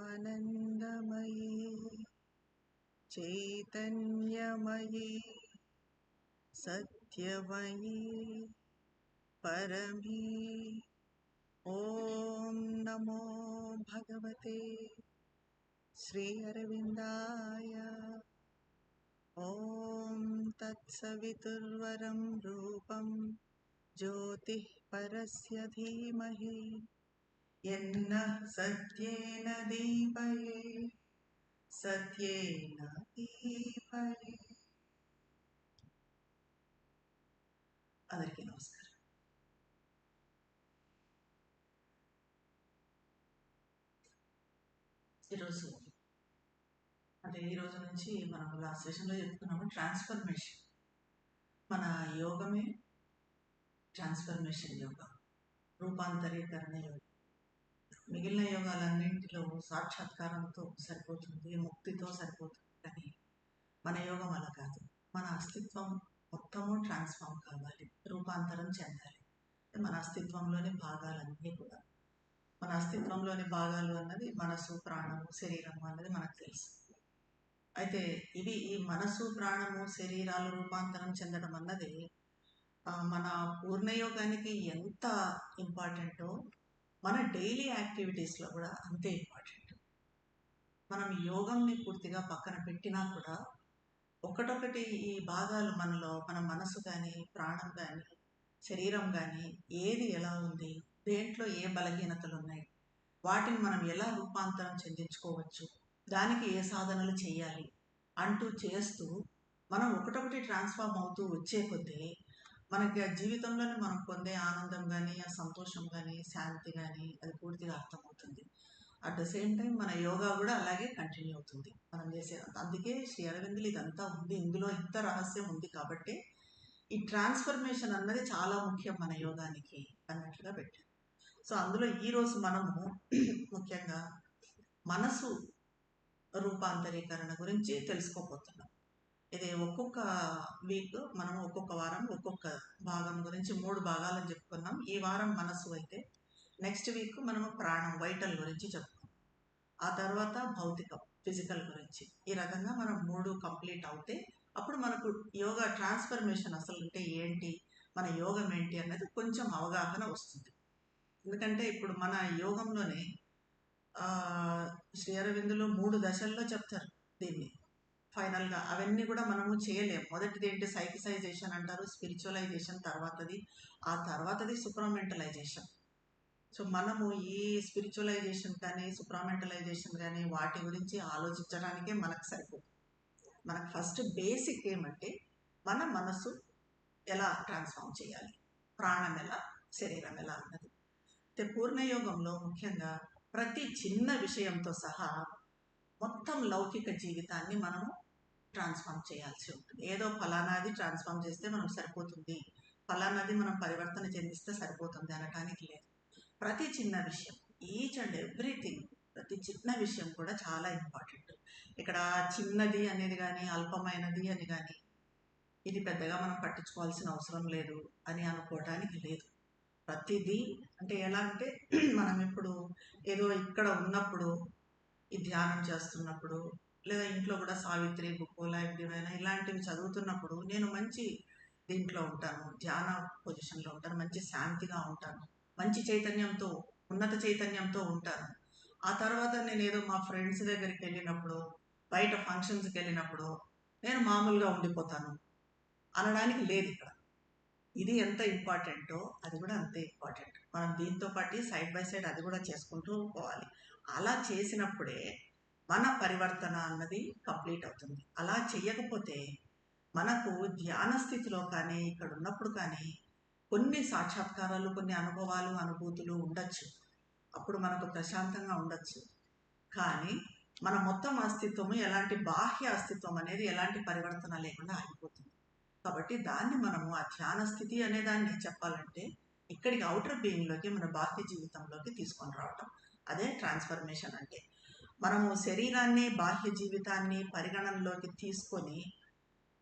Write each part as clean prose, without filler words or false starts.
आनन्दमयी चैतन्यमयी सत्यमयी permit ॐ नमो भगवते श्री अरविन्दाय। ॐ तत्सवितुर्वरं रूपं ज्योतिः परस्य धीमहि यन्नः सत्येन दीपये सत्येन दीपये। అందరికీ నమస్కారం. ఈ రోజు నుంచి మనం లాస్ట్ సెషన్లో చెప్పుకున్నాము ట్రాన్స్ఫర్మేషన్. మన యోగమే ట్రాన్స్ఫర్మేషన్ యోగా, రూపాంతరీకరణ యోగం. మిగిలిన యోగాలన్నింటిలో సాక్షాత్కారంతో సరిపోతుంది, ముక్తితో సరిపోతుంది. కానీ మన యోగం అలా కాదు. మన అస్తిత్వం మొత్తము ట్రాన్స్ఫార్మ్ కావాలి, రూపాంతరం చెందాలి. మన అస్తిత్వంలోని భాగాలన్నీ కూడా, మన అస్తిత్వంలోని భాగాలు అన్నది మనసు, ప్రాణము, శరీరము అన్నది మనకు తెలుసు. అయితే ఇవి ఈ మనసు, ప్రాణము, శరీరాలు రూపాంతరం చెందడం అన్నది మన పూర్ణయోగానికి ఎంత ఇంపార్టెంటో మన డైలీ యాక్టివిటీస్లో కూడా అంతే ఇంపార్టెంట్. మనం యోగంని పూర్తిగా పక్కన పెట్టినా కూడా ఒకటొకటి ఈ భాగాలు మనలో, మన మనసు కానీ, ప్రాణం కానీ, శరీరం కానీ ఏది ఎలా ఉంది, దేంట్లో ఏ బలహీనతలు ఉన్నాయి, వాటిని మనం ఎలా రూపాంతరం చెందించుకోవచ్చు, దానికి ఏ సాధనలు చేయాలి అంటూ చేస్తూ మనం ఒకటొకటి ట్రాన్స్ఫార్మ్ అవుతూ వచ్చే కొద్దీ మనకి ఆ జీవితంలోనే మనం పొందే ఆనందం కానీ, ఆ సంతోషం కానీ, శాంతి కానీ అది పూర్తిగా అర్థమవుతుంది. అట్ ద సేమ్ టైం మన యోగా కూడా అలాగే కంటిన్యూ అవుతుంది మనం చేసే. అందుకే శ్రీ అరవిందులు ఇదంతా ఉంది, ఇందులో ఇంత రహస్యం ఉంది కాబట్టి ఈ ట్రాన్స్ఫర్మేషన్ అన్నది చాలా ముఖ్యం మన యోగానికి అన్నట్లుగా పెట్టారు. సో అందులో ఈరోజు మనము ముఖ్యంగా మనసు రూపాంతరీకరణ గురించి తెలుసుకోబోతున్నాం. ఇది ఒక్కొక్క వీక్ మనం ఒక్కొక్క వారం ఒక్కొక్క భాగం గురించి 3 భాగాలని చెప్పుకున్నాం. ఈ వారం మనసు అయితే నెక్స్ట్ వీక్ మనము ప్రాణం, వైటల్ గురించి చెప్పుకున్నాం. ఆ తర్వాత భౌతికం, ఫిజికల్ గురించి. ఈ రకంగా మనం 3 కంప్లీట్ అవుతే అప్పుడు మనకు యోగా ట్రాన్స్ఫర్మేషన్ అసలు అంటే ఏంటి, మన యోగం ఏంటి అన్నది కొంచెం అవగాహన వస్తుంది. ఎందుకంటే ఇప్పుడు మన యోగంలోనే శ్రీ అరవిందులు 3 దశల్లో చెప్తారు దీన్ని. ఫైనల్గా అవన్నీ కూడా మనము చేయలేము. మొదటిది ఏంటి, సైకిసైజేషన్ అంటారు, స్పిరిచువలైజేషన్ తర్వాతది, ఆ తర్వాతది సుప్రామెంటలైజేషన్. సో మనము ఈ స్పిరిచువలైజేషన్ కానీ, సుప్రామెంటలైజేషన్ కానీ వాటి గురించి ఆలోచించడానికే మనకు సరిపోతుంది. మనకు ఫస్ట్ బేసిక్ ఏమంటే మన మనసు ఎలా ట్రాన్స్ఫార్మ్ చేయాలి, ప్రాణం ఎలా, శరీరం ఎలా అన్నది. అయితే పూర్ణయోగంలో ముఖ్యంగా ప్రతి చిన్న విషయంతో సహా మొత్తం లౌకిక జీవితాన్ని మనము ట్రాన్స్ఫార్మ్ చేయాల్సి ఉంటుంది. ఏదో ఫలానాది ట్రాన్స్ఫార్మ్ చేస్తే మనం సరిపోతుంది, ఫలానాది మనం పరివర్తన చెందిస్తే సరిపోతుంది అనటానికి లేదు. ప్రతి చిన్న విషయం, ఈచ్ అండ్ ఎవ్రీథింగ్, ప్రతి చిన్న విషయం కూడా చాలా ఇంపార్టెంట్. ఇక్కడ చిన్నది అనేది కానీ, అల్పమైనది అని కానీ, ఇది పెద్దగా మనం పట్టించుకోవాల్సిన అవసరం లేదు అని అనుకోవడానికి లేదు. ప్రతిదీ అంటే ఎలా అంటే మనం ఇప్పుడు ఏదో ఇక్కడ ఉన్నప్పుడు, ఈ ధ్యానం చేస్తున్నప్పుడు, లేదా ఇంట్లో కూడా సావిత్రి బుక్, లైఫ్ డివైన్ ఇలాంటివి చదువుతున్నప్పుడు నేను మంచి దీంట్లో ఉంటాను, ధ్యాన పొజిషన్లో ఉంటాను, మంచి శాంతిగా ఉంటాను, మంచి చైతన్యంతో, ఉన్నత చైతన్యంతో ఉంటాను. ఆ తర్వాత నేను ఏదో మా ఫ్రెండ్స్ దగ్గరికి వెళ్ళినప్పుడు, బయట ఫంక్షన్స్కి వెళ్ళినప్పుడు నేను మామూలుగా ఉండిపోతాను అనడానికి లేదు ఇక్కడ. ఇది ఎంత ఇంపార్టెంటో అది కూడా అంతే ఇంపార్టెంట్. మనం దీంతో పాటు సైడ్ బై సైడ్ అది కూడా చేసుకుంటూ పోవాలి. అలా చేసినప్పుడే మన పరివర్తన అన్నది కంప్లీట్ అవుతుంది. అలా చేయకపోతే మనకు ధ్యాన స్థితిలో కానీ, ఇక్కడ ఉన్నప్పుడు కానీ కొన్ని సాక్షాత్కారాలు, కొన్ని అనుభవాలు, అనుభూతులు ఉండొచ్చు. అప్పుడు మనకు ప్రశాంతంగా ఉండొచ్చు. కానీ మన మొత్తం అస్తిత్వము, ఎలాంటి బాహ్య అస్తిత్వం అనేది ఎలాంటి పరివర్తన లేకుండా ఆగిపోతుంది. కాబట్టి దాన్ని మనము ఆ ధ్యాన స్థితి అనే దాన్ని చెప్పాలంటే ఇక్కడికి అవుటర్ బీయింగ్లోకి, మన బాహ్య జీవితంలోకి తీసుకొని రావటం, అదే ట్రాన్స్ఫర్మేషన్. అంటే మనము శరీరాన్ని, బాహ్య జీవితాన్ని పరిగణనలోకి తీసుకొని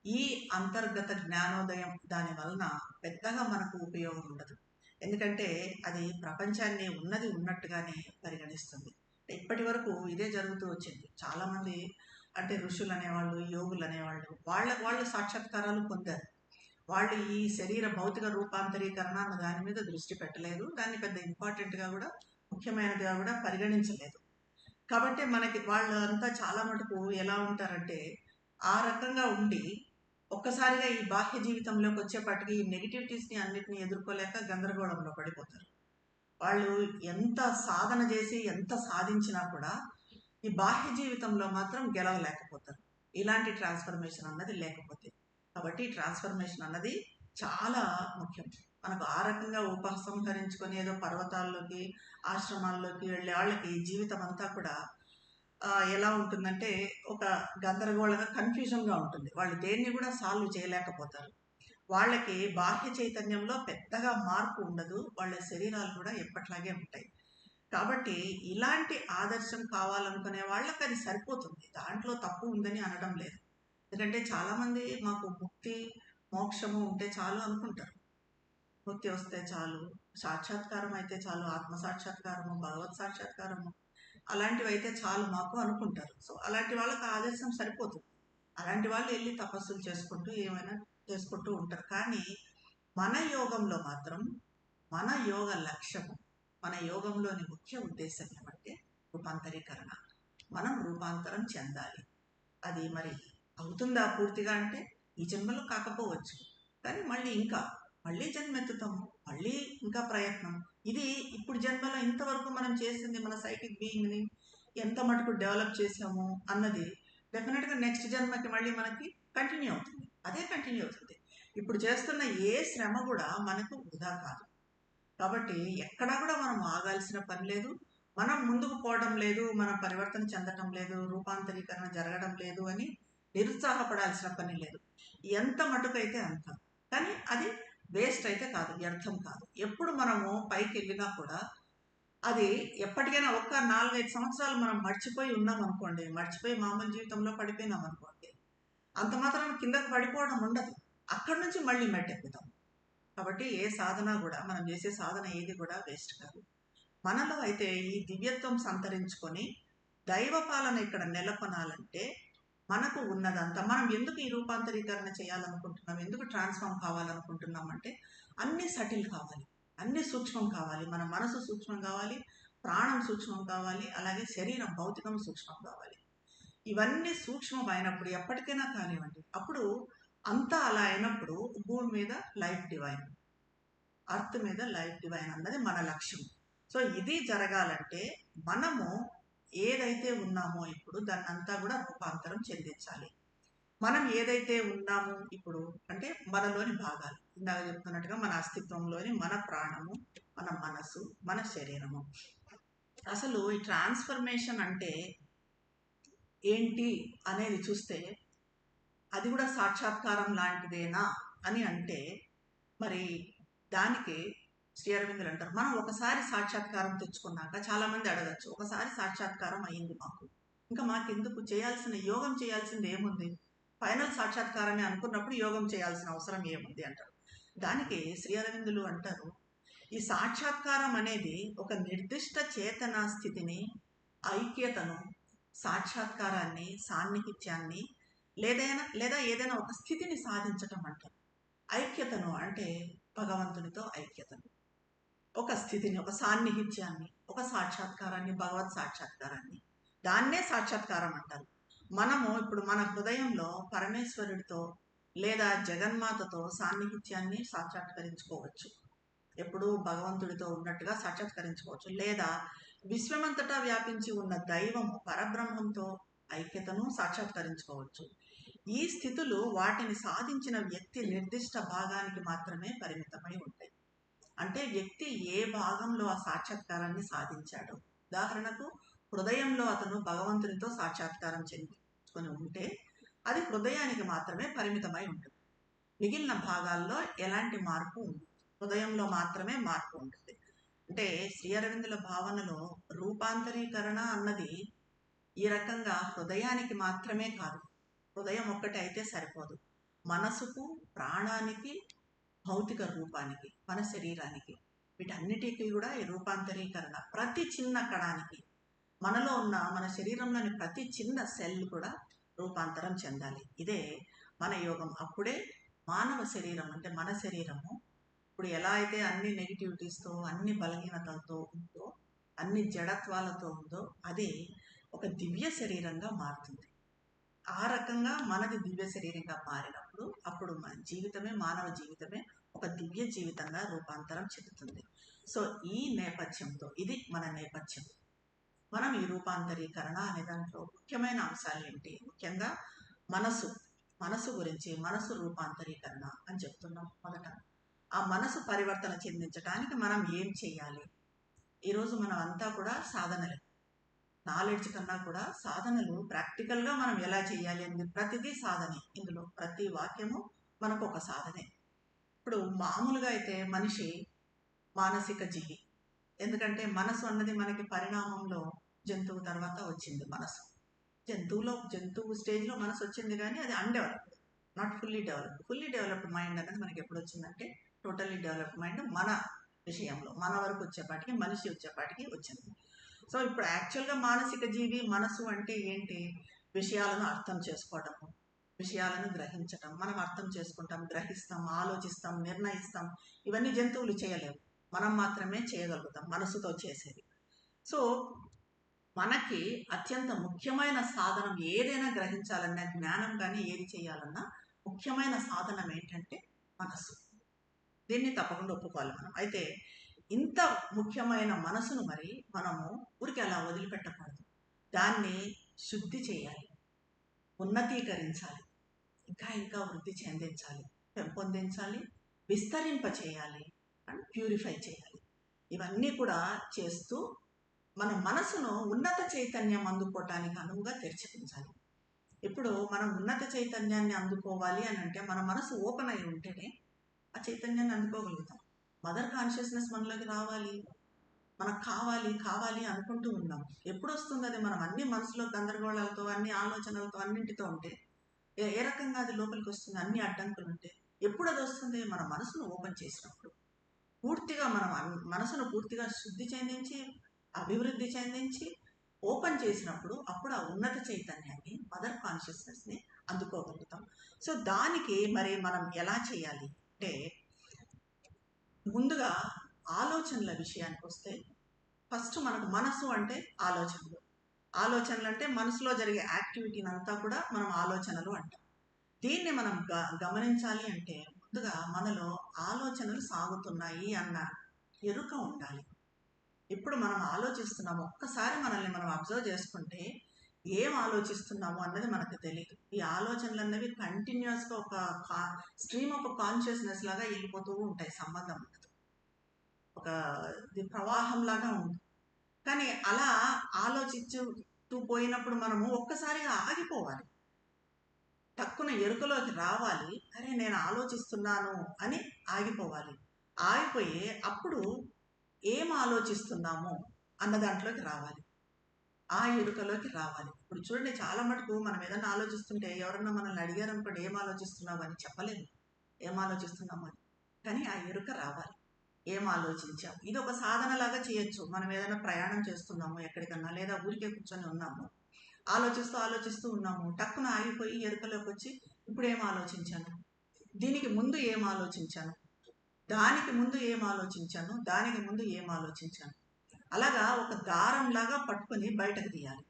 ఈ అంతర్గత జ్ఞానోదయం దాని వలన పెద్దగా మనకు ఉపయోగం ఉండదు. ఎందుకంటే అది ప్రపంచాన్ని ఉన్నది ఉన్నట్టుగానే పరిగణిస్తుంది. ఇప్పటి వరకు ఇదే జరుగుతూ వచ్చింది. చాలామంది అంటే ఋషులు అనేవాళ్ళు, యోగులు అనేవాళ్ళు వాళ్ళు సాక్షాత్కారాలు పొందారు. వాళ్ళు ఈ శరీర భౌతిక రూపాంతరీకరణ అన్న దాని మీద దృష్టి పెట్టలేదు. దాన్ని పెద్ద ఇంపార్టెంట్గా కూడా, ముఖ్యమైనదిగా కూడా పరిగణించలేదు. కాబట్టి మనకి వాళ్ళంతా చాలా మటుకు ఎలా ఉంటారంటే ఆ రకంగా ఉండి ఒక్కసారిగా ఈ బాహ్య జీవితంలోకి వచ్చేపాటికి ఈ నెగిటివిటీస్ని అన్నిటిని ఎదుర్కోలేక గందరగోళంలో పడిపోతారు. వాళ్ళు ఎంత సాధన చేసి ఎంత సాధించినా కూడా ఈ బాహ్య జీవితంలో మాత్రం గెలవలేకపోతారు, ఇలాంటి ట్రాన్స్ఫర్మేషన్ అన్నది లేకపోతే. కాబట్టి ట్రాన్స్ఫర్మేషన్ అన్నది చాలా ముఖ్యం. మనకు ఆ రకంగా ఉపసంహరించుకొని ఏదో పర్వతాల్లోకి ఆశ్రమాల్లోకి వెళ్ళే వాళ్ళకి జీవితం అంతా కూడా ఎలా ఉంటుందంటే ఒక గందరగోళంగా కన్ఫ్యూజన్గా ఉంటుంది. వాళ్ళు దేన్ని కూడా సాల్వ్ చేయలేకపోతారు. వాళ్ళకి బాహ్య చైతన్యంలో పెద్దగా మార్పు ఉండదు. వాళ్ళ శరీరాలు కూడా ఎప్పట్లాగే ఉంటాయి. కాబట్టి ఇలాంటి ఆదర్శం కావాలనుకునే వాళ్ళకి అది సరిపోతుంది. దాంట్లో తప్పు ఉందని అనడం లేదు. ఎందుకంటే చాలామంది మాకు ముక్తి మోక్షము ఉంటే చాలు అనుకుంటారు. ముక్తి వస్తే చాలు, సాక్షాత్కారం అయితే చాలు, ఆత్మ సాక్షాత్కారము, భగవత్ సాక్షాత్కారము అలాంటివి అయితే చాలు మాకు అనుకుంటారు. సో అలాంటి వాళ్ళకి ఆదర్శం సరిపోతుంది. అలాంటి వాళ్ళు వెళ్ళి తపస్సులు చేసుకుంటూ ఏమైనా చేసుకుంటూ ఉంటారు. కానీ మన యోగంలో మాత్రం మన యోగ లక్ష్యము, మన యోగంలోని ముఖ్య ఉద్దేశం ఏమంటే రూపాంతరీకరణ. మనం రూపాంతరం చెందాలి. అది మరి అవుతుందా పూర్తిగా అంటే ఈ జన్మలో కాకపోవచ్చు, కానీ మళ్ళీ జన్మెత్తుతాము, మళ్ళీ ఇంకా ప్రయత్నం. ఇది ఇప్పుడు జన్మలో ఇంతవరకు మనం చేసింది మన సైకిక్ బీయింగ్ని ఎంత మటుకు డెవలప్ చేసాము అన్నది డెఫినెట్గా నెక్స్ట్ జన్మకి మళ్ళీ మనకి కంటిన్యూ అవుతుంది. అదే కంటిన్యూ అవుతుంది. ఇప్పుడు చేస్తున్న ఏ శ్రమ కూడా మనకు వృధా కాదు. కాబట్టి ఎక్కడా కూడా మనం ఆగాల్సిన పని లేదు, మనం ముందుకు పోవడం లేదు, మనం పరివర్తన చెందటం లేదు, రూపాంతరీకరణ జరగడం లేదు అని నిరుత్సాహపడాల్సిన పని లేదు. ఎంత మటుకైతే అంత. కానీ అది వేస్ట్ అయితే కాదు, వ్యర్థం కాదు. ఎప్పుడు మనము పైకి వెళ్ళినా కూడా అది ఎప్పటికైనా ఒక్క 4-5 సంవత్సరాలు మనం మర్చిపోయి ఉన్నాం అనుకోండి, మర్చిపోయి మామూలు జీవితంలో పడిపోయినాం అనుకోండి, అంత మాత్రం కిందకు పడిపోవడం ఉండదు. అక్కడి నుంచి మళ్ళీ మెట్టెక్కుతాం. కాబట్టి ఏ సాధన కూడా, మనం చేసే సాధన ఏది కూడా వేస్ట్ కాదు. మనలో అయితే ఈ దివ్యత్వం సంతరించుకొని దైవ పాలన ఇక్కడ నెలకొనాలంటే మనకు ఉన్నదంతా, మనం ఎందుకు ఈ రూపాంతరీకరణ చేయాలనుకుంటున్నాం, ఎందుకు ట్రాన్స్ఫార్మ్ కావాలనుకుంటున్నాం అంటే అన్నీ సటిల్ కావాలి, అన్నీ సూక్ష్మం కావాలి. మన మనసు సూక్ష్మం కావాలి, ప్రాణం సూక్ష్మం కావాలి, అలాగే శరీరం భౌతికం సూక్ష్మం కావాలి. ఇవన్నీ సూక్ష్మం అయినప్పుడు ఎప్పటికైనా కానివ్వండి, అప్పుడు అంతా అలా అయినప్పుడు భూమి మీద లైఫ్ డివైన్, అర్త్ మీద లైఫ్ డివైన్ అన్నది మన లక్ష్యం. సో ఇది జరగాలంటే మనము ఏదైతే ఉన్నామో ఇప్పుడు దాన్ని అంతా కూడా రూపాంతరం చెందించాలి. మనం ఏదైతే ఉన్నామో ఇప్పుడు అంటే మనలోని భాగాలు, ఇందాక చెప్తున్నట్టుగా మన అస్తిత్వంలోని మన ప్రాణము, మన మనసు, మన శరీరము. అసలు ఈ ట్రాన్స్ఫర్మేషన్ అంటే ఏంటి అనేది చూస్తే అది కూడా సాక్షాత్కారం లాంటిదేనా అని అంటే మరి దానికి శ్రీ అరవిందులు అంటారు, మనం ఒకసారి సాక్షాత్కారం తెచ్చుకున్నాక చాలామంది అడగచ్చు, ఒకసారి సాక్షాత్కారం అయ్యింది మాకు, ఇంకా మాకెందుకు చేయాల్సిన, యోగం చేయాల్సింది ఏముంది, ఫైనల్ సాక్షాత్కారమే అనుకున్నప్పుడు యోగం చేయాల్సిన అవసరం ఏముంది అంటారు. దానికి శ్రీ అరవిందులు అంటారు, ఈ సాక్షాత్కారం అనేది ఒక నిర్దిష్ట చేతనా స్థితిని, ఐక్యతను, సాక్షాత్కారాన్ని, సాన్నిహిత్యాన్ని లేదా ఏదైనా ఒక స్థితిని సాధించటం అంటారు. ఐక్యతను అంటే భగవంతునితో ఐక్యతను, ఒక స్థితిని, ఒక సాన్నిహిత్యాన్ని, ఒక సాక్షాత్కారాన్ని, భగవత్ సాక్షాత్కారాన్ని, దాన్నే సాక్షాత్కారం అంటారు. మనము ఇప్పుడు మన హృదయంలో పరమేశ్వరుడితో లేదా జగన్మాతతో సాన్నిహిత్యాన్ని సాక్షాత్కరించుకోవచ్చు, ఎప్పుడు భగవంతుడితో ఉన్నట్టుగా సాక్షాత్కరించుకోవచ్చు. లేదా విశ్వమంతటా వ్యాపించి ఉన్న దైవము పరబ్రహ్మంతో ఐక్యతను సాక్షాత్కరించుకోవచ్చు. ఈ స్థితులు వాటిని సాధించిన వ్యక్తి నిర్దిష్ట భాగానికి మాత్రమే పరిమితమై ఉంటాయి. అంటే వ్యక్తి ఏ భాగంలో ఆ సాక్షాత్కారాన్ని సాధించాడో, ఉదాహరణకు హృదయంలో అతను భగవంతునితో సాక్షాత్కారం చెందుకొని ఉంటే అది హృదయానికి మాత్రమే పరిమితమై ఉంటుంది. మిగిలిన భాగాల్లో ఎలాంటి మార్పు ఉండదు, హృదయంలో మాత్రమే మార్పు ఉంటుంది. అంటే శ్రీ అరవిందుల భావనలో రూపాంతరీకరణ అన్నది ఈ రకంగా హృదయానికి మాత్రమే కాదు, హృదయం ఒక్కటే అయితే సరిపోదు, మనసుకు, ప్రాణానికి, భౌతిక రూపానికి, మన శరీరానికి, వీటన్నిటికీ కూడా ఈ రూపాంతరీకరణ ప్రతి చిన్న కణానికి, మనలో ఉన్న మన శరీరంలోని ప్రతి చిన్న సెల్ కూడా రూపాంతరం చెందాలి. ఇదే మన యోగం. అప్పుడే మానవ శరీరం అంటే మన శరీరము ఇప్పుడు ఎలా అయితే అన్ని నెగిటివిటీస్తో, అన్ని బలహీనతలతో ఉందో, అన్ని జడత్వాలతో ఉందో, అది ఒక దివ్య శరీరంగా మారుతుంది. ఆ రకంగా మనది దివ్య శరీరంగా మారినప్పుడు అప్పుడు మన జీవితమే, మానవ జీవితమే ఒక దివ్య జీవితంగా రూపాంతరం చెందుతుంది. సో ఈ నేపథ్యంతో, ఇది మన నేపథ్యం. మనం ఈ రూపాంతరీకరణ అనే దాంట్లో ముఖ్యమైన అంశాలు ఏంటి? ముఖ్యంగా మనసు గురించి, మనసు రూపాంతరీకరణ అని చెప్తున్నాం. మొదట ఆ మనసు పరివర్తన చెందించడానికి మనం ఏం చేయాలి? ఈరోజు మనం అంతా కూడా సాధనలే. నాలెడ్జ్ కన్నా కూడా సాధనలు ప్రాక్టికల్గా మనం ఎలా చేయాలి అనేది ప్రతిదీ సాధనే. ఇందులో ప్రతి వాక్యము మనకు ఒక సాధనే. ఇప్పుడు మామూలుగా అయితే మనిషి మానసిక జీవి. ఎందుకంటే మనసు అన్నది మనకి పరిణామంలో జంతువు తర్వాత వచ్చింది. మనసు జంతువు స్టేజ్లో మనసు వచ్చింది, కానీ అది undeveloped, not fully developed. Fully developed mind అనేది మనకి ఎప్పుడు వచ్చిందంటే టోటల్లీ డెవలప్డ్ మైండ్ మన విషయంలో, మన వరకు వచ్చేపాటికి, మనిషి వచ్చేపాటికి వచ్చింది. సో ఇప్పుడు యాక్చువల్గా మానసిక జీవి, మనసు అంటే ఏంటి? విషయాలను అర్థం చేసుకోవటము, విషయాలను గ్రహించటం. మనం అర్థం చేసుకుంటాం, గ్రహిస్తాం, ఆలోచిస్తాం, నిర్ణయిస్తాం. ఇవన్నీ జంతువులు చేయలేవు, మనం మాత్రమే చేయగలుగుతాం మనసుతో చేసేది. సో మనకి అత్యంత ముఖ్యమైన సాధనం ఏదైనా గ్రహించాలన్నా, జ్ఞానం కానీ ఏది చేయాలన్నా ముఖ్యమైన సాధనం ఏంటంటే మనసు. దీన్ని తప్పకుండా ఒప్పుకోవాలి మనం. అయితే ఇంత ముఖ్యమైన మనసును మరి మనము ఊరికి అలా వదిలిపెట్టకూడదు. దాన్ని శుద్ధి చేయాలి, ఉన్నతీకరించాలి, ఇంకా వృద్ధి చెందించాలి, పెంపొందించాలి, విస్తరింప చేయాలి అండ్ ప్యూరిఫై చేయాలి. ఇవన్నీ కూడా చేస్తూ మన మనసును ఉన్నత చైతన్యం అందుకోవటానికి అనువుగా తెరిచిపించాలి. ఇప్పుడు మనం ఉన్నత చైతన్యాన్ని అందుకోవాలి అని అంటే మన మనసు ఓపెన్ అయి ఉంటేనే ఆ చైతన్యాన్ని అందుకోగలుగుతాం. మదర్ కాన్షియస్నెస్ మనలోకి రావాలి, మనకు కావాలి అనుకుంటూ ఉన్నాం. ఎప్పుడు వస్తుంది అది? మనం అన్ని మనసులో గందరగోళాలతో, అన్ని ఆలోచనలతో, అన్నింటితో ఉంటే ఏ రకంగా అది లోపలికి వస్తుంది? అన్ని అడ్డంకులు ఉంటే ఎప్పుడు అది వస్తుంది? మన మనసును ఓపెన్ చేసినప్పుడు, పూర్తిగా మనం మనసును పూర్తిగా శుద్ధి చెందించి, అభివృద్ధి చెందించి, ఓపెన్ చేసినప్పుడు అప్పుడు ఆ ఉన్నత చైతన్యాన్ని, మదర్ కాన్షియస్నెస్ని అందుకోగలుగుతాం. సో దానికి మరి మనం ఎలా చేయాలి అంటే, ముందుగా ఆలోచనల విషయానికి వస్తే, ఫస్ట్ మనకు మనసు అంటే ఆలోచనలు అంటే మనసులో జరిగే యాక్టివిటీని అంతా కూడా మనం ఆలోచనలు అంటాం. దీన్ని మనం గమనించాలి అంటే ముందుగా మనలో ఆలోచనలు సాగుతున్నాయి అన్న ఎరుక ఉండాలి. ఇప్పుడు మనం ఆలోచిస్తున్నాము, ఒక్కసారి మనల్ని మనం అబ్జర్వ్ చేసుకుంటే ఏం ఆలోచిస్తున్నాము అన్నది మనకు తెలియదు. ఈ ఆలోచనలు అన్నవి కంటిన్యూస్గా ఒక స్ట్రీమ్ ఆఫ్ కాన్షియస్నెస్ లాగా వెళ్ళిపోతూ ఉంటాయి, సంబంధం ఉండదు, ఒక ప్రవాహం లాగా ఉంటుంది. కానీ అలా ఆలోచించుతూ పోయినప్పుడు మనము ఒక్కసారిగా ఆగిపోవాలి, తక్కువ ఎరుకలోకి రావాలి. అరే నేను ఆలోచిస్తున్నాను అని ఆగిపోవాలి. ఆగిపోయి అప్పుడు ఏం ఆలోచిస్తున్నాము అన్న దాంట్లోకి రావాలి, ఆ ఎరుకలోకి రావాలి. ఇప్పుడు చూడండి, చాలా మటుకు మనం ఏదైనా ఆలోచిస్తుంటే ఎవరన్నా మనల్ని అడిగారు అనుకోండి, ఏం ఆలోచిస్తున్నావు అని చెప్పలేము, ఏం ఆలోచిస్తున్నాము అని. కానీ ఆ ఎరుక రావాలి, ఏం ఆలోచించాం. ఇది ఒక సాధనలాగా చేయొచ్చు. మనం ఏదైనా ప్రయాణం చేస్తున్నాము ఎక్కడికన్నా, లేదా ఊరికే కూర్చొని ఉన్నాము, ఆలోచిస్తూ ఉన్నాము, టక్కున ఆగిపోయి ఎరుకలోకి వచ్చి ఇప్పుడు ఏం ఆలోచించాను, దీనికి ముందు ఏం ఆలోచించాను, దానికి ముందు ఏం ఆలోచించాను, దానికి ముందు ఏం ఆలోచించాను, అలాగా ఒక దారంలాగా పట్టుకొని బయటకు తీయాలి.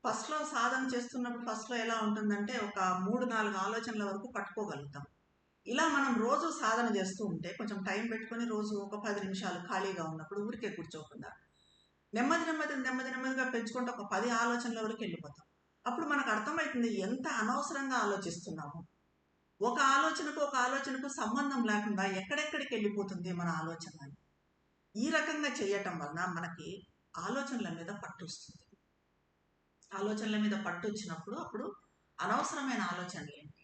ఫస్ట్లో సాధన చేస్తున్నప్పుడు ఫస్ట్లో ఎలా ఉంటుందంటే ఒక 3-4 ఆలోచనల వరకు పట్టుకోగలుగుతాం. ఇలా మనం రోజు సాధన చేస్తూ ఉంటే, కొంచెం టైం పెట్టుకొని రోజు ఒక 10 నిమిషాలు ఖాళీగా ఉన్నప్పుడు ఊరికే కూర్చోకుండా నెమ్మదిగా పెంచుకుంటే ఒక 10 ఆలోచనల వరకు వెళ్ళిపోతాం. అప్పుడు మనకు అర్థమవుతుంది ఎంత అనవసరంగా ఆలోచిస్తున్నాము. ఒక ఆలోచనకు సంబంధం లేకుండా ఎక్కడెక్కడికి వెళ్ళిపోతుంది మన ఆలోచన. ఈ రకంగా చేయటం వలన మనకి ఆలోచనల మీద పట్టు వస్తుంది. ఆలోచనల మీద పట్టు వచ్చినప్పుడు అప్పుడు అనవసరమైన ఆలోచనలు ఏంటి,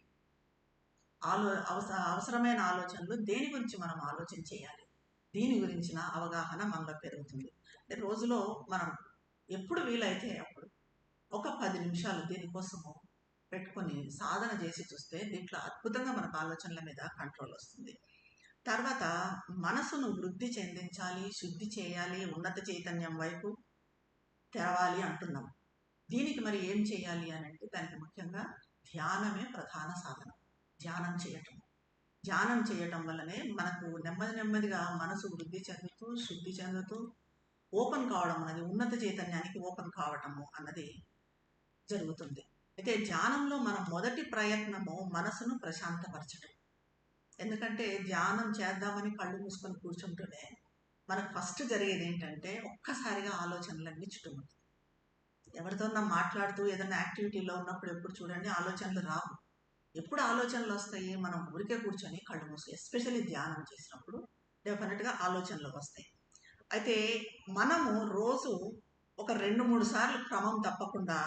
అవసరమైన ఆలోచనలు దేని గురించి మనం ఆలోచన చేయాలి, దీని గురించిన అవగాహన మనలో పెరుగుతుంది. అంటే రోజులో మనం ఎప్పుడు వీలైతే అప్పుడు ఒక 10 నిమిషాలు దీనికోసము పెట్టుకొని సాధన చేసి చూస్తే దీంట్లో అద్భుతంగా మనకు ఆలోచనల మీద కంట్రోల్ వస్తుంది. తర్వాత మనసును వృద్ధి చెందించాలి, శుద్ధి చేయాలి, ఉన్నత చైతన్యం వైపు తెరవాలి అంటున్నాం. దీనికి మరి ఏం చేయాలి అని అంటే దానికి ముఖ్యంగా ధ్యానమే ప్రధాన సాధన. ధ్యానం చేయటం వల్లనే మనకు నెమ్మదిగా మనసు వృద్ధి చెందుతూ శుద్ధి చెందుతూ ఓపెన్ కావడం అన్నది, ఉన్నత చైతన్యానికి ఓపెన్ కావటము అన్నది జరుగుతుంది. అయితే ధ్యానంలో మన మొదటి ప్రయత్నము మనసును ప్రశాంతపరచడం. ఎందుకంటే ధ్యానం చేద్దామని కళ్ళు మూసుకొని కూర్చుంటూనే మనకు ఫస్ట్ జరిగేది ఏంటంటే ఒక్కసారిగా ఆలోచనలన్నీ చుట్టుముట్టాయి. ఎవరితోన్నా మాట్లాడుతూ ఏదైనా యాక్టివిటీలో ఉన్నప్పుడు ఎప్పుడు చూడండి ఆలోచనలు రావు. ఎప్పుడు ఆలోచనలు వస్తాయి? మనం ఊరికే కూర్చొని కళ్ళు మూసి, ఎస్పెషల్లీ ధ్యానం చేసినప్పుడు డెఫినెట్గా ఆలోచనలు వస్తాయి. అయితే మనము రోజు ఒక 2-3 సార్లు క్రమం తప్పకుండా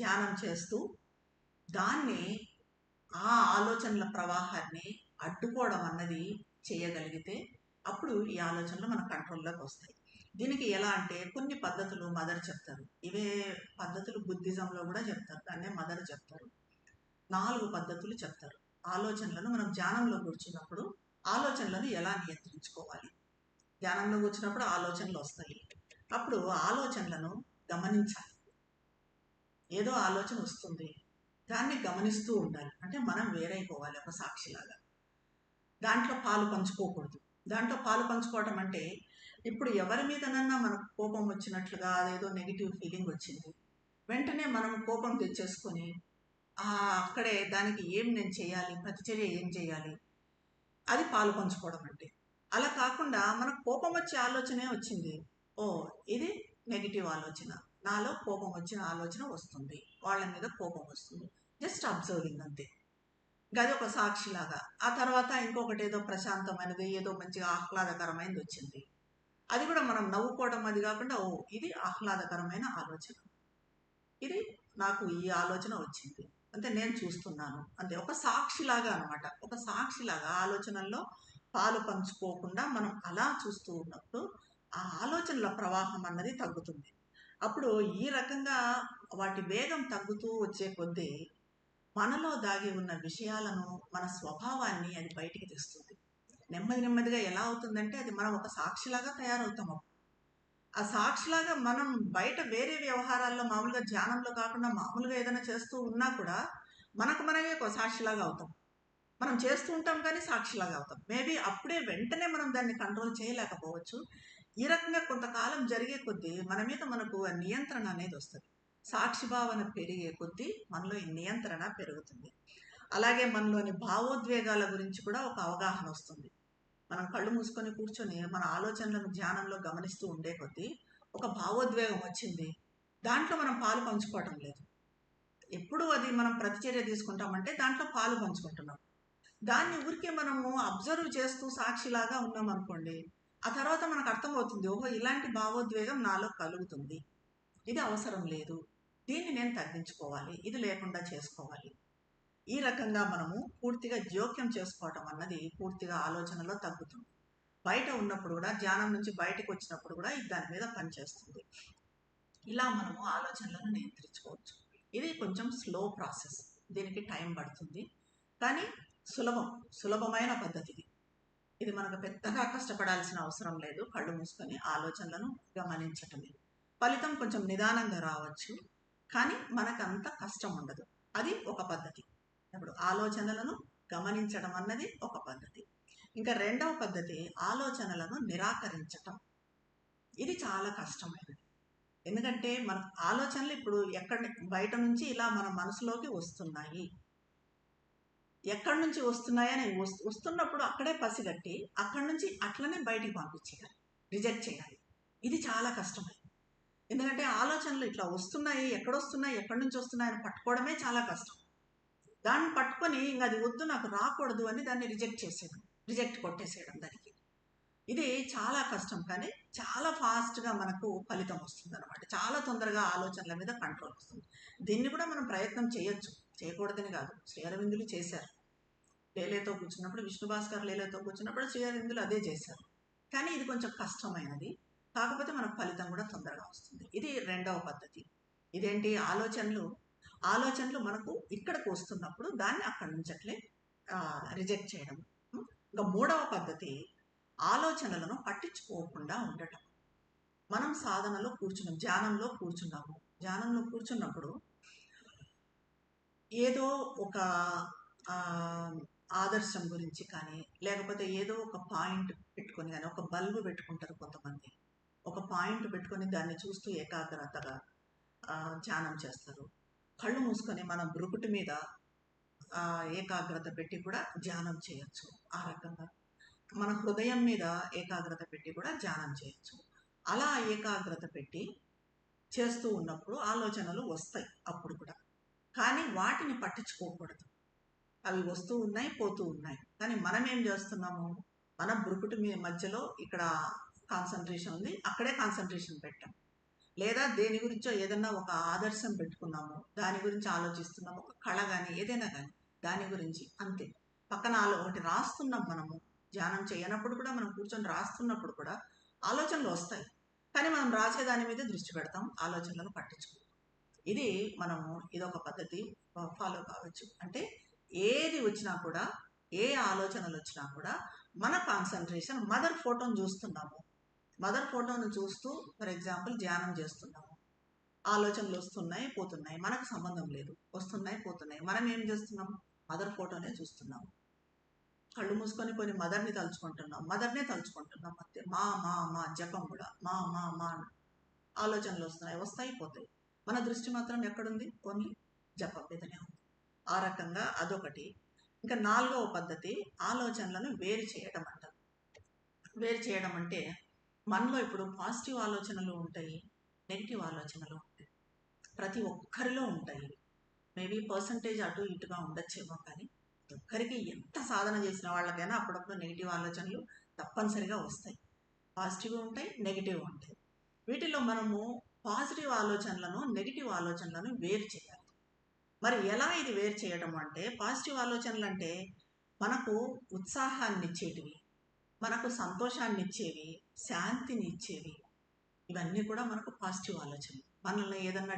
ధ్యానం చేస్తూ దాన్ని ఆ ఆలోచనల ప్రవాహాన్ని అడ్డుకోవడం అన్నది చేయగలిగితే అప్పుడు ఈ ఆలోచనలు మన కంట్రోల్లోకి వస్తాయి. దీనికి ఎలా అంటే కొన్ని పద్ధతులు మదర్ చెప్తారు. ఇవే పద్ధతులు బుద్ధిజంలో కూడా చెప్తారు. దాన్నే మదర్ చెప్తారు. 4 పద్ధతులు చెప్తారు. ఆలోచనలను మనం ధ్యానంలో కూర్చున్నప్పుడు ఆలోచనలను ఎలా నియంత్రించుకోవాలి. ధ్యానంలో కూర్చున్నప్పుడు ఆలోచనలు వస్తాయి. అప్పుడు ఆలోచనలను గమనించాలి. ఏదో ఆలోచన వస్తుంది, దాన్ని గమనిస్తూ ఉండాలి. అంటే మనం వేరైపోవాలి ఒక సాక్షిలాగా. దాంట్లో పాలు పంచుకోకూడదు. దాంట్లో పాలు పంచుకోవటం అంటే ఇప్పుడు ఎవరి మీదనన్నా మనకు కోపం వచ్చినట్లుగా అదేదో నెగిటివ్ ఫీలింగ్ వచ్చింది, వెంటనే మనం కోపం తెచ్చేసుకొని అక్కడే దానికి ఏం నేను చేయాలి, ప్రతిచర్య ఏం చేయాలి, అది పాలు పంచుకోవడం అంటే. అలా కాకుండా మనకు కోపం వచ్చే ఆలోచనే వచ్చింది, ఓ ఇది నెగిటివ్ ఆలోచన, నాలో కోపం వచ్చిన ఆలోచన వస్తుంది, వాళ్ళ మీద కోపం వస్తుంది, జస్ట్ అబ్జర్వింగ్ అంతే. అది ఒక సాక్షిలాగా. ఆ తర్వాత ఇంకొకటి ఏదో ప్రశాంతమైనది, ఏదో మంచిగా ఆహ్లాదకరమైనది వచ్చింది, అది కూడా మనం నవ్వుకోవడం అది కాకుండా ఓ ఇది ఆహ్లాదకరమైన ఆలోచన, ఇది నాకు ఈ ఆలోచన వచ్చింది, అంటే నేను చూస్తున్నాను అంతే. ఒక సాక్షిలాగా అనమాట. ఒక సాక్షిలాగా ఆలోచనల్లో పాలు పంచుకోకుండా మనం అలా చూస్తూ ఉన్నప్పుడు ఆ ఆలోచనల ప్రవాహం అన్నది తగ్గుతుంది. అప్పుడు ఈ రకంగా వాటి వేగం తగ్గుతూ వచ్చే కొద్దీ మనలో దాగి ఉన్న విషయాలను, మన స్వభావాన్ని అది బయటికి తెస్తుంది. నెమ్మదిగా ఎలా అవుతుందంటే అది మనం ఒక సాక్షిలాగా తయారవుతాము. ఆ సాక్షిలాగా మనం బయట వేరే వ్యవహారాల్లో మామూలుగా ధ్యానంలో కాకుండా మామూలుగా ఏదైనా చేస్తూ ఉన్నా కూడా మనకు మనమే ఒక సాక్షిలాగా అవుతాం. మనం చేస్తూ ఉంటాం కానీ సాక్షిలాగా అవుతాం. మేబీ అప్పుడే వెంటనే మనం దాన్ని కంట్రోల్ చేయలేకపోవచ్చు. ఈ రకంగా కొంతకాలం జరిగే కొద్దీ మన మీద మనకు నియంత్రణ అనేది వస్తుంది. సాక్షి భావన పెరిగే కొద్దీ మనలో ఈ నియంత్రణ పెరుగుతుంది. అలాగే మనలోని భావోద్వేగాల గురించి కూడా ఒక అవగాహన వస్తుంది. మనం కళ్ళు మూసుకొని కూర్చొని మన ఆలోచనలను ధ్యానంలో గమనిస్తూ ఉండే కొద్దీ ఒక భావోద్వేగం వచ్చింది, దాంట్లో మనం పాలు పంచుకోవటం లేదు. ఎప్పుడు అది మనం ప్రతిచర్య తీసుకుంటామంటే దాంట్లో పాలు పంచుకుంటున్నాం. దాన్ని ఊరికే మనము అబ్జర్వ్ చేస్తూ సాక్షిలాగా ఉన్నాం అనుకోండి, ఆ తర్వాత మనకు అర్థమవుతుంది, ఓహో ఇలాంటి భావోద్వేగం నాలో కలుగుతుంది, ఇది అవసరం లేదు, దీన్ని నేను తగ్గించుకోవాలి, ఇది లేకుండా చేసుకోవాలి. ఈ రకంగా మనము పూర్తిగా జోక్యం చేసుకోవటం అన్నది పూర్తిగా ఆలోచనలో తగ్గుతుంది. బయట ఉన్నప్పుడు కూడా, ధ్యానం నుంచి బయటకు వచ్చినప్పుడు కూడా ఇది దాని మీద పనిచేస్తుంది. ఇలా మనము ఆలోచనలను నియంత్రించుకోవచ్చు. ఇది కొంచెం స్లో ప్రాసెస్, దీనికి టైం పడుతుంది, కానీ సులభమైన పద్ధతి ఇది. మనకు పెద్దగా కష్టపడాల్సిన అవసరం లేదు. కళ్ళు మూసుకొని ఆలోచనలను గమనించటమే. ఫలితం కొంచెం నిదానంగా రావచ్చు, కానీ మనకంత కష్టం ఉండదు. అది ఒక పద్ధతి. ఇప్పుడు ఆలోచనలను గమనించడం అన్నది ఒక పద్ధతి. ఇంకా రెండవ పద్ధతి ఆలోచనలను నిరాకరించటం. ఇది చాలా కష్టమైనది. ఎందుకంటే మన ఆలోచనలు ఇప్పుడు బయట నుంచి ఇలా మన మనసులోకి వస్తున్నాయి. ఎక్కడి నుంచి వస్తున్నాయని వస్తున్నప్పుడు అక్కడే పసిగట్టి అక్కడి నుంచి అట్లనే బయటికి పంపించేయాలి, రిజెక్ట్ చేయాలి. ఇది చాలా కష్టమైనది. ఎందుకంటే ఆలోచనలు ఇట్లా వస్తున్నాయి, ఎక్కడొస్తున్నాయి, ఎక్కడి నుంచి వస్తున్నాయని పట్టుకోవడమే చాలా కష్టం. దాన్ని పట్టుకొని ఇంకా అది వద్దు, నాకు రాకూడదు అని దాన్ని రిజెక్ట్ కొట్టేసేయడం దానికి. ఇది చాలా కష్టం, కానీ చాలా ఫాస్ట్గా మనకు ఫలితం వస్తుంది అనమాట. చాలా తొందరగా ఆలోచనల మీద కంట్రోల్ వస్తుంది. దీన్ని కూడా మనం ప్రయత్నం చేయొచ్చు, చేయకూడదని కాదు. శ్రీ అరవిందులు చేశారు. లేలేతో కూర్చున్నప్పుడు, విష్ణు భాస్కర్ లేలేతో కూర్చున్నప్పుడు శ్రీ అరవిందులు అదే చేశారు. కానీ ఇది కొంచెం కష్టమైనది, కాకపోతే మనకు ఫలితం కూడా తొందరగా వస్తుంది. ఇది రెండవ పద్ధతి. ఇదేంటి, ఆలోచనలు ఆలోచనలు మనకు ఇక్కడికి వస్తున్నప్పుడు దాన్ని అక్కడి నుంచి అట్లే రిజెక్ట్ చేయడం. ఇంకా మూడవ పద్ధతి ఆలోచనలను పట్టించుకోకుండా ఉండటం. మనం సాధనలో కూర్చున్నాం, ధ్యానంలో కూర్చున్నప్పుడు ఏదో ఒక ఆదర్శం గురించి కానీ, లేకపోతే ఏదో ఒక పాయింట్ పెట్టుకొని కానీ, ఒక బల్బు పెట్టుకుంటారు కొంతమంది, ఒక పాయింట్ పెట్టుకొని దాన్ని చూస్తూ ఏకాగ్రతగా ధ్యానం చేస్తారు. కళ్ళు మూసుకొని మన బ్రుకుటి మీద ఏకాగ్రత పెట్టి కూడా ధ్యానం చేయొచ్చు. ఆ రకంగా మన హృదయం మీద ఏకాగ్రత పెట్టి కూడా ధ్యానం చేయొచ్చు. అలా ఏకాగ్రత పెట్టి చేస్తూ ఉన్నప్పుడు ఆలోచనలు వస్తాయి అప్పుడు కూడా, కానీ వాటిని పట్టించుకోకూడదు. అవి వస్తూ ఉన్నాయి, పోతూ ఉన్నాయి. కానీ మనం ఏం చేస్తున్నాము, మన బ్రుకుటి మధ్యలో ఇక్కడ కాన్సన్ట్రేషన్ ఉంది, అక్కడే కాన్సన్ట్రేషన్ పెట్టాం. లేదా దేని గురించో ఏదన్నా ఒక ఆదర్శం పెట్టుకున్నాము, దాని గురించి ఆలోచిస్తున్నాము, ఒక కళ కానీ ఏదైనా కానీ దాని గురించి అంతే. పక్కన ఒకటి రాస్తున్నాం. మనము ధ్యానం చేయనప్పుడు కూడా, మనం కూర్చొని రాస్తున్నప్పుడు కూడా ఆలోచనలు వస్తాయి, కానీ మనం రాసే దాని మీద దృష్టి పెడతాం, ఆలోచనలను పట్టించుకుంటాం. ఇది మనము ఇదొక పద్ధతి ఫాలో కావచ్చు. అంటే ఏది వచ్చినా కూడా, ఏ ఆలోచనలు వచ్చినా కూడా మన కాన్సన్ట్రేషన్ మదర్ ఫోటోని చూస్తున్నాము. మదర్ ఫోటోను చూస్తూ ఫర్ ఎగ్జాంపుల్ ధ్యానం చేస్తున్నాము. ఆలోచనలు వస్తున్నాయి, పోతున్నాయి, మనకు సంబంధం లేదు. వస్తున్నాయి, పోతున్నాయి, మనం ఏం చేస్తున్నాము, మదర్ ఫోటోనే చూస్తున్నాము. కళ్ళు మూసుకొని కొన్ని మదర్నే తలుచుకుంటున్నాం అంతే. మా మా మా జపం కూడా మా మా మా ఆలోచనలు వస్తాయి, పోతాయి. మన దృష్టి మాత్రం ఎక్కడుంది, ఓన్లీ జపం మీదనే ఉంది. ఆ రకంగా అదొకటి. ఇంకా నాలుగవ పద్ధతి ఆలోచనలను వేరు చేయడం అంటారు. వేరు చేయడం అంటే మనలో ఇప్పుడు పాజిటివ్ ఆలోచనలు ఉంటాయి, నెగిటివ్ ఆలోచనలు ఉంటాయి. ప్రతి ఒక్కరిలో ఉంటాయి. మేబీ పర్సంటేజ్ అటు ఇటుగా ఉండొచ్చేమో, కానీ ఒక్కరికి ఎంత సాధన చేసిన వాళ్ళకైనా అప్పుడప్పుడు నెగిటివ్ ఆలోచనలు తప్పనిసరిగా వస్తాయి. పాజిటివ్ ఉంటాయి, నెగిటివ్ ఉంటాయి. వీటిలో మనము పాజిటివ్ ఆలోచనలను, నెగిటివ్ ఆలోచనలను వేరు చేయాలి. మరి ఎలా ఇది వేరు చేయడం అంటే, పాజిటివ్ ఆలోచనలు అంటే మనకు ఉత్సాహాన్ని ఇచ్చేటివి, మనకు సంతోషాన్ని ఇచ్చేవి, శాంతిని ఇచ్చేవి. ఇవన్నీ కూడా మనకు పాజిటివ్ ఆలోచనలు. మనల్ని ఏదన్నా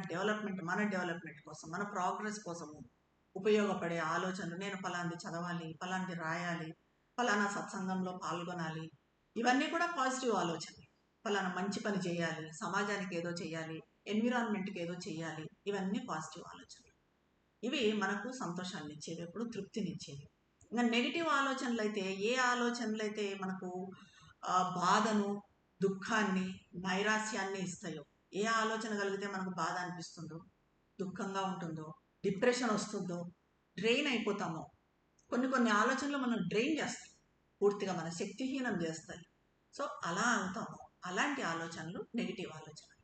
మన డెవలప్మెంట్ కోసం, మన ప్రోగ్రెస్ కోసము ఉపయోగపడే ఆలోచనలు. నేను ఫలాంది చదవాలి, ఫలాంది రాయాలి, ఫలానా సత్సంగంలో పాల్గొనాలి, ఇవన్నీ కూడా పాజిటివ్ ఆలోచనలు. ఫలానా మంచి పని చేయాలి, సమాజానికి ఏదో చేయాలి, ఎన్విరాన్మెంట్కి ఏదో చేయాలి, ఇవన్నీ పాజిటివ్ ఆలోచనలు. ఇవి మనకు సంతోషాన్ని ఇచ్చేవి, ఎప్పుడు తృప్తినిచ్చేవి. ఇంకా నెగిటివ్ ఆలోచనలు అయితే, ఏ ఆలోచనలు అయితే మనకు బాధను, దుఃఖాన్ని, నైరాస్యాన్ని ఇస్తాయో, ఏ ఆలోచన కలిగితే మనకు బాధ అనిపిస్తుందో, దుఃఖంగా ఉంటుందో, డిప్రెషన్ వస్తుందో, డ్రైన్ అయిపోతామో, కొన్ని ఆలోచనలు మనం డ్రైన్ చేస్తాయి, పూర్తిగా మన శక్తిహీనం చేస్తాయి. సో అలా అవుతాము. అలాంటి ఆలోచనలు నెగిటివ్ ఆలోచనలు.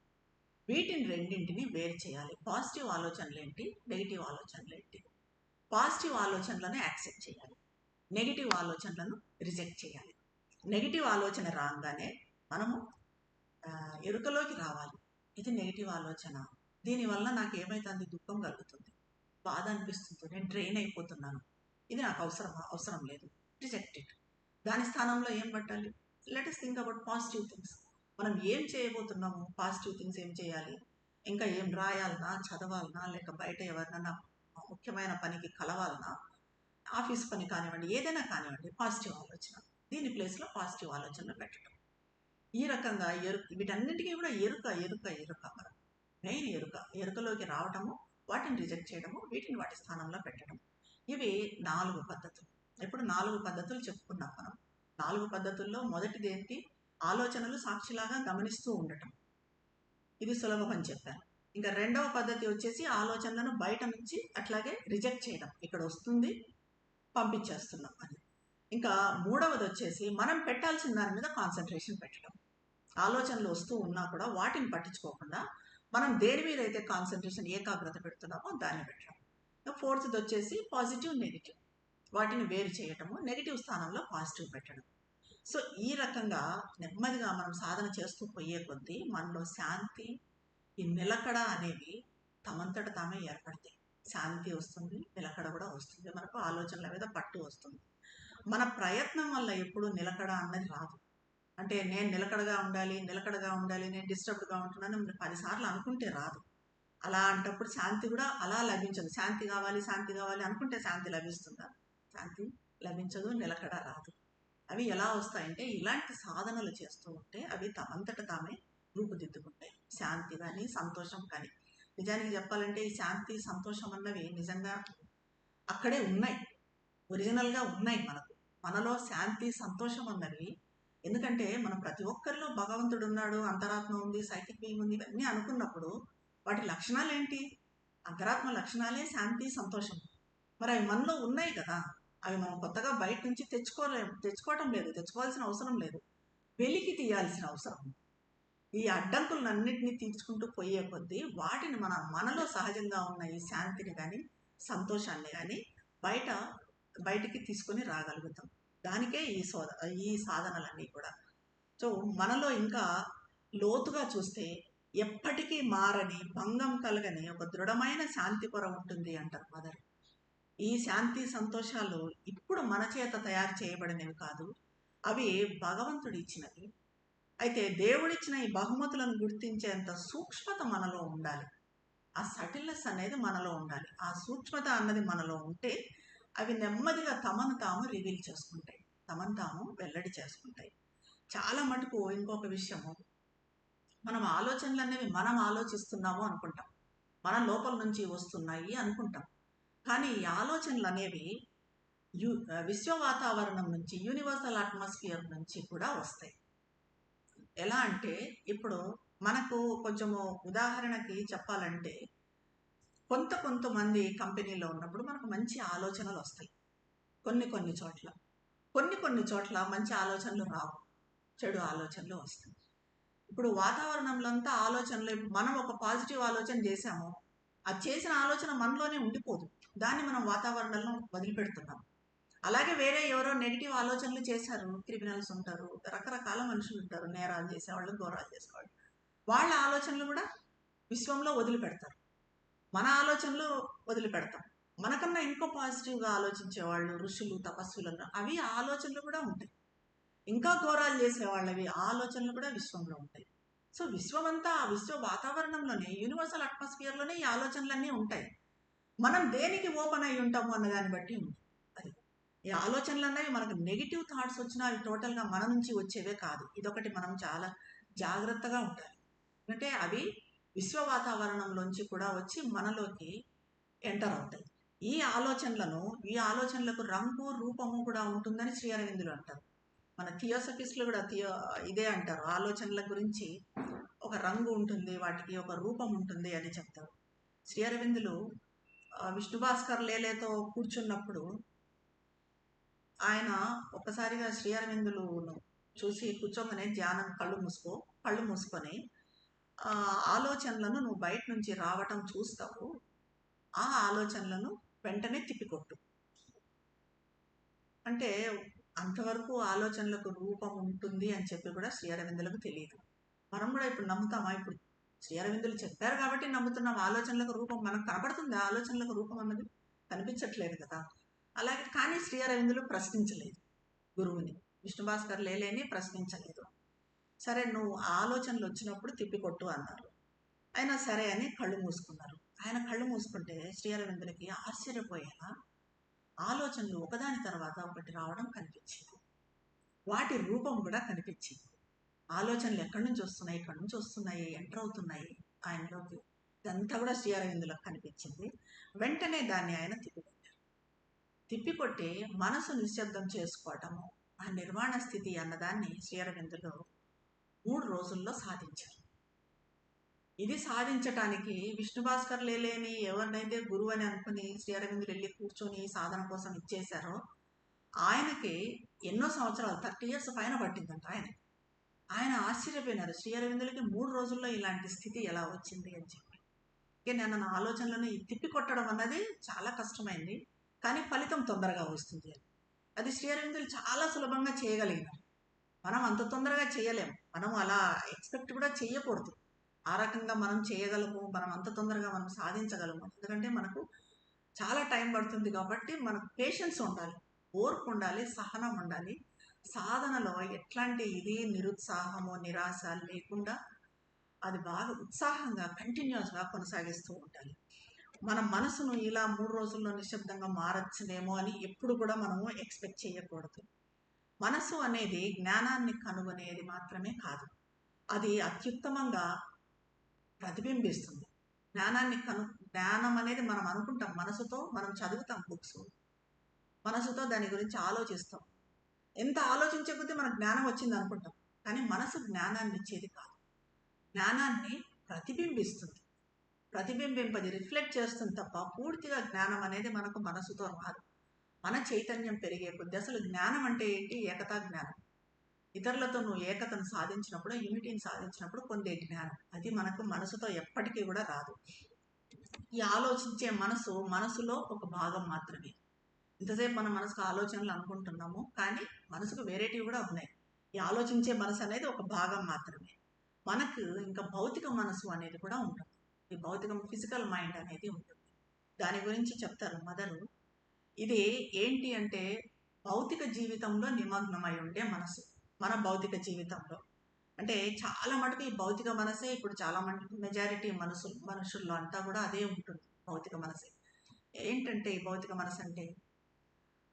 వీటిని రెండింటిని వేరు చేయాలి. పాజిటివ్ ఆలోచనలు ఏంటి, నెగిటివ్ ఆలోచనలు ఏంటి. పాజిటివ్ ఆలోచనలను యాక్సెప్ట్ చేయాలి, నెగిటివ్ ఆలోచనలను రిజెక్ట్ చేయాలి. నెగిటివ్ ఆలోచన రాగానే మనము ఎరుకలోకి రావాలి. ఇది నెగిటివ్ ఆలోచన, దీనివల్ల నాకు ఏమైతుంది, దుఃఖం కలుగుతుంది, బాధ అనిపిస్తుంది, నేను డ్రైన్ అయిపోతున్నాను, ఇది నాకు అవసరం లేదు, రిజెక్ట్ ఇట్. దాని స్థానంలో ఏం పట్టాలి, let us think about positive things. మనం ఏం చేయబోతున్నాము, పాజిటివ్ థింగ్స్ ఏం చేయాలి, ఇంకా ఏం రాయాలనా, చదవాలనా, లేక బయట ఎవరినైనా ముఖ్యమైన పనికి కలవాలనా, ఆఫీస్ పని కానివ్వండి, ఏదైనా కానివ్వండి, పాజిటివ్ ఆలోచన. దీని ప్లేస్లో పాజిటివ్ ఆలోచనలు పెట్టడం. ఈ రకంగా వీటన్నిటికీ కూడా ఎరుక మనం మెయిన్ ఎరుకలోకి రావటము, వాటిని రిజెక్ట్ చేయడము, వీటిని వాటి స్థానంలో పెట్టడం. ఇవి 4 పద్ధతులు. ఇప్పుడు 4 పద్ధతులు చెప్పుకున్నాం మనం. 4 పద్ధతుల్లో మొదటిది ఏంటి, ఆలోచనలు సాక్షిలాగా గమనిస్తూ ఉండటం. ఇది సులభం అని చెప్పాను. ఇంకా రెండవ పద్ధతి వచ్చేసి ఆలోచనలను బయట నుంచి అట్లాగే రిజెక్ట్ చేయడం, ఇక్కడ వస్తుంది పంపించేస్తున్నాం అని. ఇంకా మూడవది వచ్చేసి మనం పెట్టాల్సిన దాని మీద కాన్సన్ట్రేషన్ పెట్టడం. ఆలోచనలు వస్తూ ఉన్నా కూడా వాటిని పట్టించుకోకుండా మనం దేని మీద అయితే కాన్సన్ట్రేషన్, ఏకాగ్రత పెడుతున్నామో దాన్ని పెట్టడం. ఫోర్త్ది వచ్చేసి పాజిటివ్, నెగిటివ్, వాటిని వేరు చేయటము, నెగిటివ్ స్థానంలో పాజిటివ్ పెట్టడం. సో ఈ రకంగా నెమ్మదిగా మనం సాధన చేస్తూ పోయే కొద్దీ మనలో శాంతి, ఈ నిలకడ అనేవి తమంతట తామే ఏర్పడతాయి. శాంతి వస్తుంది, నిలకడ కూడా వస్తుంది, మనకు ఆలోచనల మీద పట్టు వస్తుంది. మన ప్రయత్నం వల్ల ఎప్పుడు నిలకడ అన్నది రాదు. అంటే నేను నిలకడగా ఉండాలి, నేను డిస్టర్బ్డ్గా ఉంటున్నాను 10 సార్లు అనుకుంటే రాదు. అలా అంటప్పుడు శాంతి కూడా అలా లభించదు. శాంతి కావాలి శాంతి కావాలి అనుకుంటే శాంతి లభిస్తుందా? శాంతి లభించదు, నిలకడ రాదు. అవి ఎలా వస్తాయంటే ఇలాంటి సాధనలు చేస్తూ ఉంటే అవి తమంతట తామే రూపుదిద్దుకుంటాయి. శాంతి కానీ సంతోషం కానీ. నిజానికి చెప్పాలంటే ఈ శాంతి సంతోషం అన్నవి నిజంగా అక్కడే ఉన్నాయి, ఒరిజినల్గా ఉన్నాయి. మనలో శాంతి సంతోషం అన్నవి. ఎందుకంటే మనం ప్రతి ఒక్కరిలో భగవంతుడు ఉన్నాడు, అంతరాత్మ ఉంది, సైకిక్ బీయింగ్ ఉంది, ఇవన్నీ అనుకున్నప్పుడు వాటి లక్షణాలు ఏంటి? అంతరాత్మ లక్షణాలే శాంతి సంతోషం. మరి అవి మనలో ఉన్నాయి కదా, అవి మనం కొత్తగా బయట నుంచి తెచ్చుకోవటం లేదు, తెచ్చుకోవాల్సిన అవసరం లేదు, వెలికి తీయాల్సిన అవసరం. ఈ అడ్డంకులన్నింటినీ తీర్చుకుంటూ పోయే కొద్దీ వాటిని మనలో సహజంగా ఉన్న ఈ శాంతిని కానీ సంతోషాన్ని కానీ బయటికి తీసుకొని రాగలుగుతాం. దానికే ఈ సాధనలన్నీ కూడా. సో మనలో ఇంకా లోతుగా చూస్తే ఎప్పటికీ మారని, భంగం కలగని ఒక దృఢమైన శాంతి పొర ఉంటుంది అంటారు మదర్. ఈ శాంతి సంతోషాలు ఇప్పుడు మన చేత తయారు చేయబడినవి కాదు, అవి భగవంతుడు ఇచ్చినవి. అయితే దేవుడిచ్చిన ఈ బహుమతులను గుర్తించేంత సూక్ష్మత మనలో ఉండాలి. ఆ సటిల్నెస్ అనేది మనలో ఉండాలి. ఆ సూక్ష్మత అన్నది మనలో ఉంటే అవి నెమ్మదిగా తమను తాము రివీల్ చేసుకుంటాయి, తమను తాము వెల్లడి చేసుకుంటాయి. చాలా మటుకు ఇంకొక విషయము, మనం ఆలోచనలు అనేవి మనం ఆలోచిస్తున్నాము అనుకుంటాం, మన లోపల నుంచి వస్తున్నాయి అనుకుంటాం. కానీ ఈ ఆలోచనలు అనేవి విశ్వ వాతావరణం నుంచి, యూనివర్సల్ అట్మాస్ఫియర్ నుంచి కూడా వస్తాయి. ఎలా అంటే ఇప్పుడు మనకు కొంచెము ఉదాహరణకి చెప్పాలంటే, కొంతమంది కంపెనీలో ఉన్నప్పుడు మనకు మంచి ఆలోచనలు వస్తాయి కొన్ని చోట్ల మంచి ఆలోచనలు రావు, చెడు ఆలోచనలు వస్తాయి. ఇప్పుడు వాతావరణంలో అంతా ఆలోచనలు, మనం ఒక పాజిటివ్ ఆలోచన చేసాము, అది చేసిన ఆలోచన మనలోనే ఉండిపోదు, దాన్ని మనం వాతావరణంలో వదిలిపెడుతున్నాం. అలాగే వేరే ఎవరో నెగిటివ్ ఆలోచనలు చేశారు, క్రిమినల్స్ ఉంటారు, రకరకాల మనుషులు ఉంటారు, నేరాలు చేసేవాళ్ళు, ఘోరాలు చేసేవాళ్ళు, వాళ్ళ ఆలోచనలు కూడా విశ్వంలో వదిలిపెడతారు, మన ఆలోచనలు వదిలిపెడతాం. మనకన్నా ఇంకో పాజిటివ్గా ఆలోచించే వాళ్ళు, ఋషులు, తపస్సులు, అవి ఆలోచనలు కూడా ఉంటాయి. ఇంకా ఘోరాలు చేసేవాళ్ళవి ఆలోచనలు కూడా విశ్వంలో ఉంటాయి. సో విశ్వమంతా ఆ విశ్వ వాతావరణంలోనే, యూనివర్సల్ అట్మాస్ఫియర్లోనే ఈ ఆలోచనలన్నీ ఉంటాయి. మనం దేనికి ఓపెన్ అయి ఉంటాము అన్న దాన్ని బట్టి ఉంది. అది ఈ ఆలోచనలు అన్నవి మనకు నెగిటివ్ థాట్స్ వచ్చినా అవి టోటల్గా మన నుంచి వచ్చేవే కాదు. ఇదొకటి మనం చాలా జాగ్రత్తగా ఉండాలి. అంటే అవి విశ్వ వాతావరణంలోంచి కూడా వచ్చి మనలోకి ఎంటర్ అవుతాయి. ఈ ఆలోచనలకు రంగు రూపము కూడా ఉంటుందని శ్రీ అరవిందులు అంటారు. మన థియోసఫిస్టులు కూడా ఇదే అంటారు, ఆలోచనల గురించి ఒక రంగు ఉంటుంది, వాటికి ఒక రూపం ఉంటుంది అని చెప్తారు. శ్రీ అరవిందులు విష్ణు భాస్కర్ లేలేతో కూర్చున్నప్పుడు ఆయన ఒక్కసారిగా శ్రీ అరవిందులు చూసి కూర్చోగానే ధ్యానం, కళ్ళు మూసుకొని ఆలోచనలను నువ్వు బయట నుంచి రావటం చూస్తావు, ఆ ఆలోచనలను వెంటనే తిప్పికొట్టు అంటే, అంతవరకు ఆలోచనలకు రూపం ఉంటుంది అని చెప్పి కూడా శ్రీ అరవిందులకు తెలియదు. మనం కూడా ఇప్పుడు నమ్ముతామా? ఇప్పుడు శ్రీ అరవిందులు చెప్పారు కాబట్టి నమ్ముతున్నాం. ఆలోచనలకు రూపం మనకు కనబడుతుంది, ఆలోచనలకు రూపం అన్నది కనిపించట్లేదు కదా. అలాగే కానీ శ్రీ అరవిందులు ప్రశ్నించలేదు గురువుని, విష్ణు భాస్కర్ లేలేని ప్రశ్నించలేదు. సరే నువ్వు ఆలోచనలు వచ్చినప్పుడు తిప్పికొట్టు అన్నారు. అయినా సరే అని కళ్ళు మూసుకున్నారు. ఆయన కళ్ళు మూసుకుంటే శ్రీ అరవిందులకి ఆశ్చర్యపోయేలా ఆలోచనలు ఒకదాని తర్వాత ఒకటి రావడం కనిపించింది, వాటి రూపం కూడా కనిపించింది. ఆలోచనలు ఎక్కడి నుంచి వస్తున్నాయి, ఎక్కడి నుంచి వస్తున్నాయి, ఎంటర్ అవుతున్నాయి ఆయనలోకి, ఇదంతా కూడా శ్రీ అరవిందులకు కనిపించింది. వెంటనే దాన్ని ఆయన తిప్పికొట్టి మనసు నిశ్శబ్దం చేసుకోవటము, ఆ నిర్వాణ స్థితి అన్నదాన్ని శ్రీ అరవిందులు 3 రోజుల్లో సాధించారు. ఇది సాధించటానికి విష్ణు భాస్కర్ లేలేని ఎవరినైతే గురువు అని అనుకుని శ్రీ అరవిందులు వెళ్ళి కూర్చొని సాధన కోసం ఇచ్చేశారో ఆయనకి ఎన్నో సంవత్సరాలు, 30 years పైన పట్టిందంట. ఆయన ఆశ్చర్యపోయినారు, శ్రీ అరవిందులకి 3 రోజుల్లో ఇలాంటి స్థితి ఎలా వచ్చింది అని చెప్పి. నేను నా ఆలోచనలను తిప్పికొట్టడం అన్నది చాలా కష్టమైంది, కానీ ఫలితం తొందరగా వస్తుంది అని. అది శ్రీ అరవిందులు చాలా సులభంగా చేయగలిగినారు. మనం అంత తొందరగా చేయలేము, మనం అలా ఎక్స్పెక్ట్ కూడా చేయకూడదు. ఆ రకంగా మనం చేయగలము, మనం అంత తొందరగా మనం సాధించగలము, ఎందుకంటే మనకు చాలా టైం పడుతుంది. కాబట్టి మనకు పేషెన్స్ ఉండాలి, ఓర్పు ఉండాలి, సహనం ఉండాలి. సాధనలో ఎట్లాంటి నిరుత్సాహము, నిరాశ లేకుండా అది బాగా ఉత్సాహంగా కంటిన్యూస్గా కొనసాగిస్తూ ఉండాలి. మన మనసును ఇలా 3 రోజుల్లో నిశ్శబ్దంగా మారచ్చునేమో అని ఎప్పుడు కూడా మనము ఎక్స్పెక్ట్ చేయకూడదు. మనసు అనేది జ్ఞానాన్ని కనుగొనేది మాత్రమే కాదు, అది అత్యుత్తమంగా ప్రతిబింబిస్తుంది. జ్ఞానం అనేది మనం అనుకుంటాం, మనసుతో మనం చదువుతాం బుక్స్, మనసుతో దాని గురించి ఆలోచిస్తాం. ఎంత ఆలోచించే కొద్దీ మనకు జ్ఞానం వచ్చింది అనుకుంటాం, కానీ మనసు జ్ఞానాన్ని ఇచ్చేది కాదు. జ్ఞానాన్ని ప్రతిబింబిస్తుంది, ప్రతిబింబింపది రిఫ్లెక్ట్ చేస్తుంది తప్ప పూర్తిగా జ్ఞానం అనేది మనకు మనసుతో రాదు. మన చైతన్యం పెరిగే కొద్దీ అసలు జ్ఞానం అంటే ఏంటి? ఏకతా జ్ఞానం. ఇతరులతో నువ్వు ఏకతను సాధించినప్పుడు, యూనిటీని సాధించినప్పుడు పొందే జ్ఞానం, అది మనకు మనసుతో ఎప్పటికీ కూడా రాదు. ఈ ఆలోచించే మనసులో ఒక భాగం మాత్రమే. ఇంతసేపు మన మనసుకు ఆలోచనలు అనుకుంటున్నాము, కానీ మనసుకు వేరేటివి కూడా ఉన్నాయి. ఈ ఆలోచించే మనసు అనేది ఒక భాగం మాత్రమే. మనకు ఇంకా భౌతిక మనసు అనేది కూడా ఉంటుంది. ఈ భౌతికం ఫిజికల్ మైండ్ అనేది ఉంటుంది. దాని గురించి చెప్తారు మదరు. ఇది ఏంటి అంటే భౌతిక జీవితంలో నిమగ్నమై ఉండే మనసు. మన భౌతిక జీవితంలో అంటే చాలా మటుకు ఈ భౌతిక మనసే ఇప్పుడు చాలా మటుకు మెజారిటీ మనుషుల్లో అంతా కూడా అదే ఉంటుంది, భౌతిక మనసే. ఏంటంటే ఈ భౌతిక మనసు అంటే,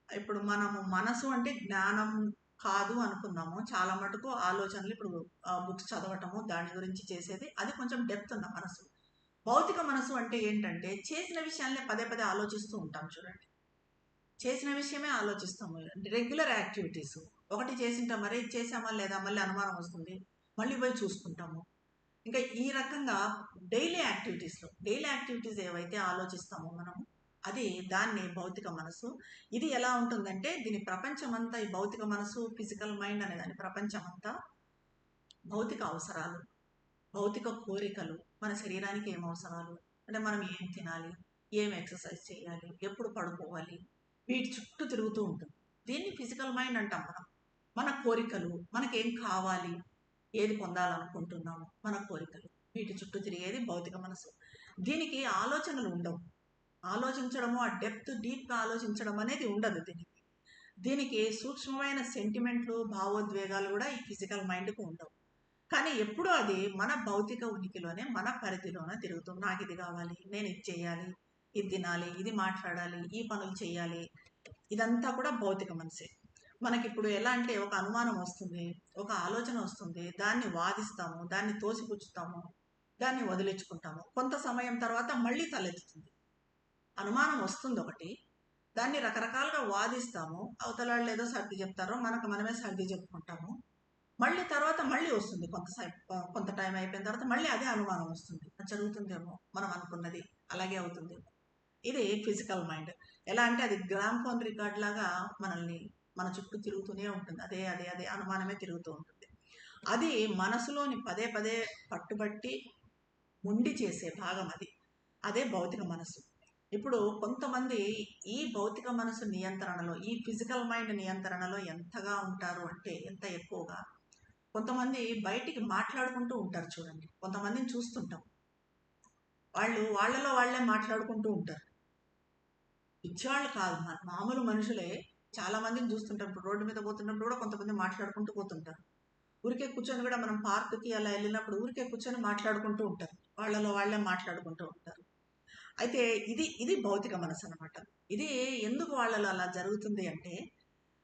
ఇప్పుడు మనము మనసు అంటే జ్ఞానం కాదు అనుకున్నాము. చాలా మటుకు ఆలోచనలు ఇప్పుడు బుక్స్ చదవటము దాని గురించి చేసేది, అది కొంచెం డెప్త్ ఉన్న మనసు. భౌతిక మనసు అంటే ఏంటంటే చేసిన విషయాలనే పదే పదే ఆలోచిస్తూ ఉంటాం. చూడండి, చేసిన విషయమే ఆలోచిస్తాము. రెగ్యులర్ యాక్టివిటీస్ ఒకటి చేసింటాం, మరే చేసామా లేదా మళ్ళీ అనుమానం వస్తుంది, మళ్ళీ పోయి చూసుకుంటాము. ఇంకా ఈ రకంగా డైలీ యాక్టివిటీస్ ఏవైతే ఆలోచిస్తామో మనము, అది దాన్ని భౌతిక మనసు. ఇది ఎలా ఉంటుందంటే దీని ప్రపంచమంతా, ఈ భౌతిక మనసు ఫిజికల్ మైండ్ అనే దాని ప్రపంచమంతా భౌతిక అవసరాలు, భౌతిక కోరికలు. మన శరీరానికి ఏం అవసరాలు అంటే మనం ఏం తినాలి, ఏం ఎక్సర్సైజ్ చేయాలి, ఎప్పుడు పడుకోవాలి, వీటి చుట్టూ తిరుగుతూ ఉంటుంది. దీన్ని ఫిజికల్ మైండ్ అంటాం మనం. మన కోరికలు, మనకేం కావాలి, ఏది పొందాలనుకుంటున్నాము, మన కోరికలు, వీటి చుట్టూ తిరిగేది భౌతిక మనసు. దీనికి ఆలోచనలు ఉండవు. ఆలోచించడము, ఆ డీప్గా ఆలోచించడం అనేది ఉండదు దీనికి సూక్ష్మమైన సెంటిమెంట్లు, భావోద్వేగాలు కూడా ఈ ఫిజికల్ మైండ్కు ఉండవు. కానీ ఎప్పుడూ అది మన భౌతిక ఉనికిలోనే, మన పరిధిలోనే తిరుగుతుంది. నాకు ఇది కావాలి, నేను ఇది చేయాలి, ఇది తినాలి, ఇది మాట్లాడాలి, ఈ పనులు చేయాలి, ఇదంతా కూడా భౌతిక మనసే. మనకిప్పుడు ఎలా అంటే ఒక అనుమానం వస్తుంది, ఒక ఆలోచన వస్తుంది, దాన్ని వాదిస్తాము, దాన్ని తోసిపుచ్చుతాము, దాన్ని వదిలించుకుంటాము. కొంత సమయం తర్వాత మళ్ళీ తలెత్తుతుంది. అనుమానం వస్తుంది ఒకటి, దాన్ని రకరకాలుగా వాదిస్తాము, అవతల వాళ్ళు ఏదో సర్ది చెప్తారో మనకు మనమే సర్ది చెప్పుకుంటాము. మళ్ళీ తర్వాత మళ్ళీ వస్తుంది, కొంత టైం అయిపోయిన తర్వాత మళ్ళీ అదే అనుమానం వస్తుంది, జరుగుతుందేమో మనం అనుకున్నది అలాగే అవుతుందేమో. ఇది ఫిజికల్ మైండ్. ఎలా అంటే అది గ్రామ్ఫోన్ రికార్డ్ లాగా మనల్ని మన చుట్టూ తిరుగుతూనే ఉంటుంది. అదే అదే అదే అనుమానమే తిరుగుతూ ఉంటుంది. అది మనసులోని పదే పదే పట్టుబట్టి ఉండి చేసే భాగం అది, అదే భౌతిక మనసు. ఇప్పుడు కొంతమంది ఈ భౌతిక మనసు నియంత్రణలో, ఈ ఫిజికల్ మైండ్ నియంత్రణలో ఎంతగా ఉంటారు అంటే ఎంత ఎక్కువగా, కొంతమంది బయటికి మాట్లాడుకుంటూ ఉంటారు. చూడండి, కొంతమందిని చూస్తుంటాం, వాళ్ళలో వాళ్ళే మాట్లాడుకుంటూ ఉంటారు. పిచ్చివాళ్ళు కాదు, మామూలు మనుషులే. చాలా మందిని చూస్తుంటారు. ఇప్పుడు రోడ్డు మీద పోతున్నప్పుడు కూడా కొంతమంది మాట్లాడుకుంటూ పోతుంటారు. ఊరికే కూర్చొని కూడా మనం పార్కుకి అలా వెళ్ళినప్పుడు ఊరికే కూర్చొని మాట్లాడుకుంటూ ఉంటారు, వాళ్ళలో వాళ్ళే మాట్లాడుకుంటూ ఉంటారు. అయితే ఇది భౌతిక మనసు అనమాట. ఇది ఎందుకు వాళ్ళలో అలా జరుగుతుంది అంటే,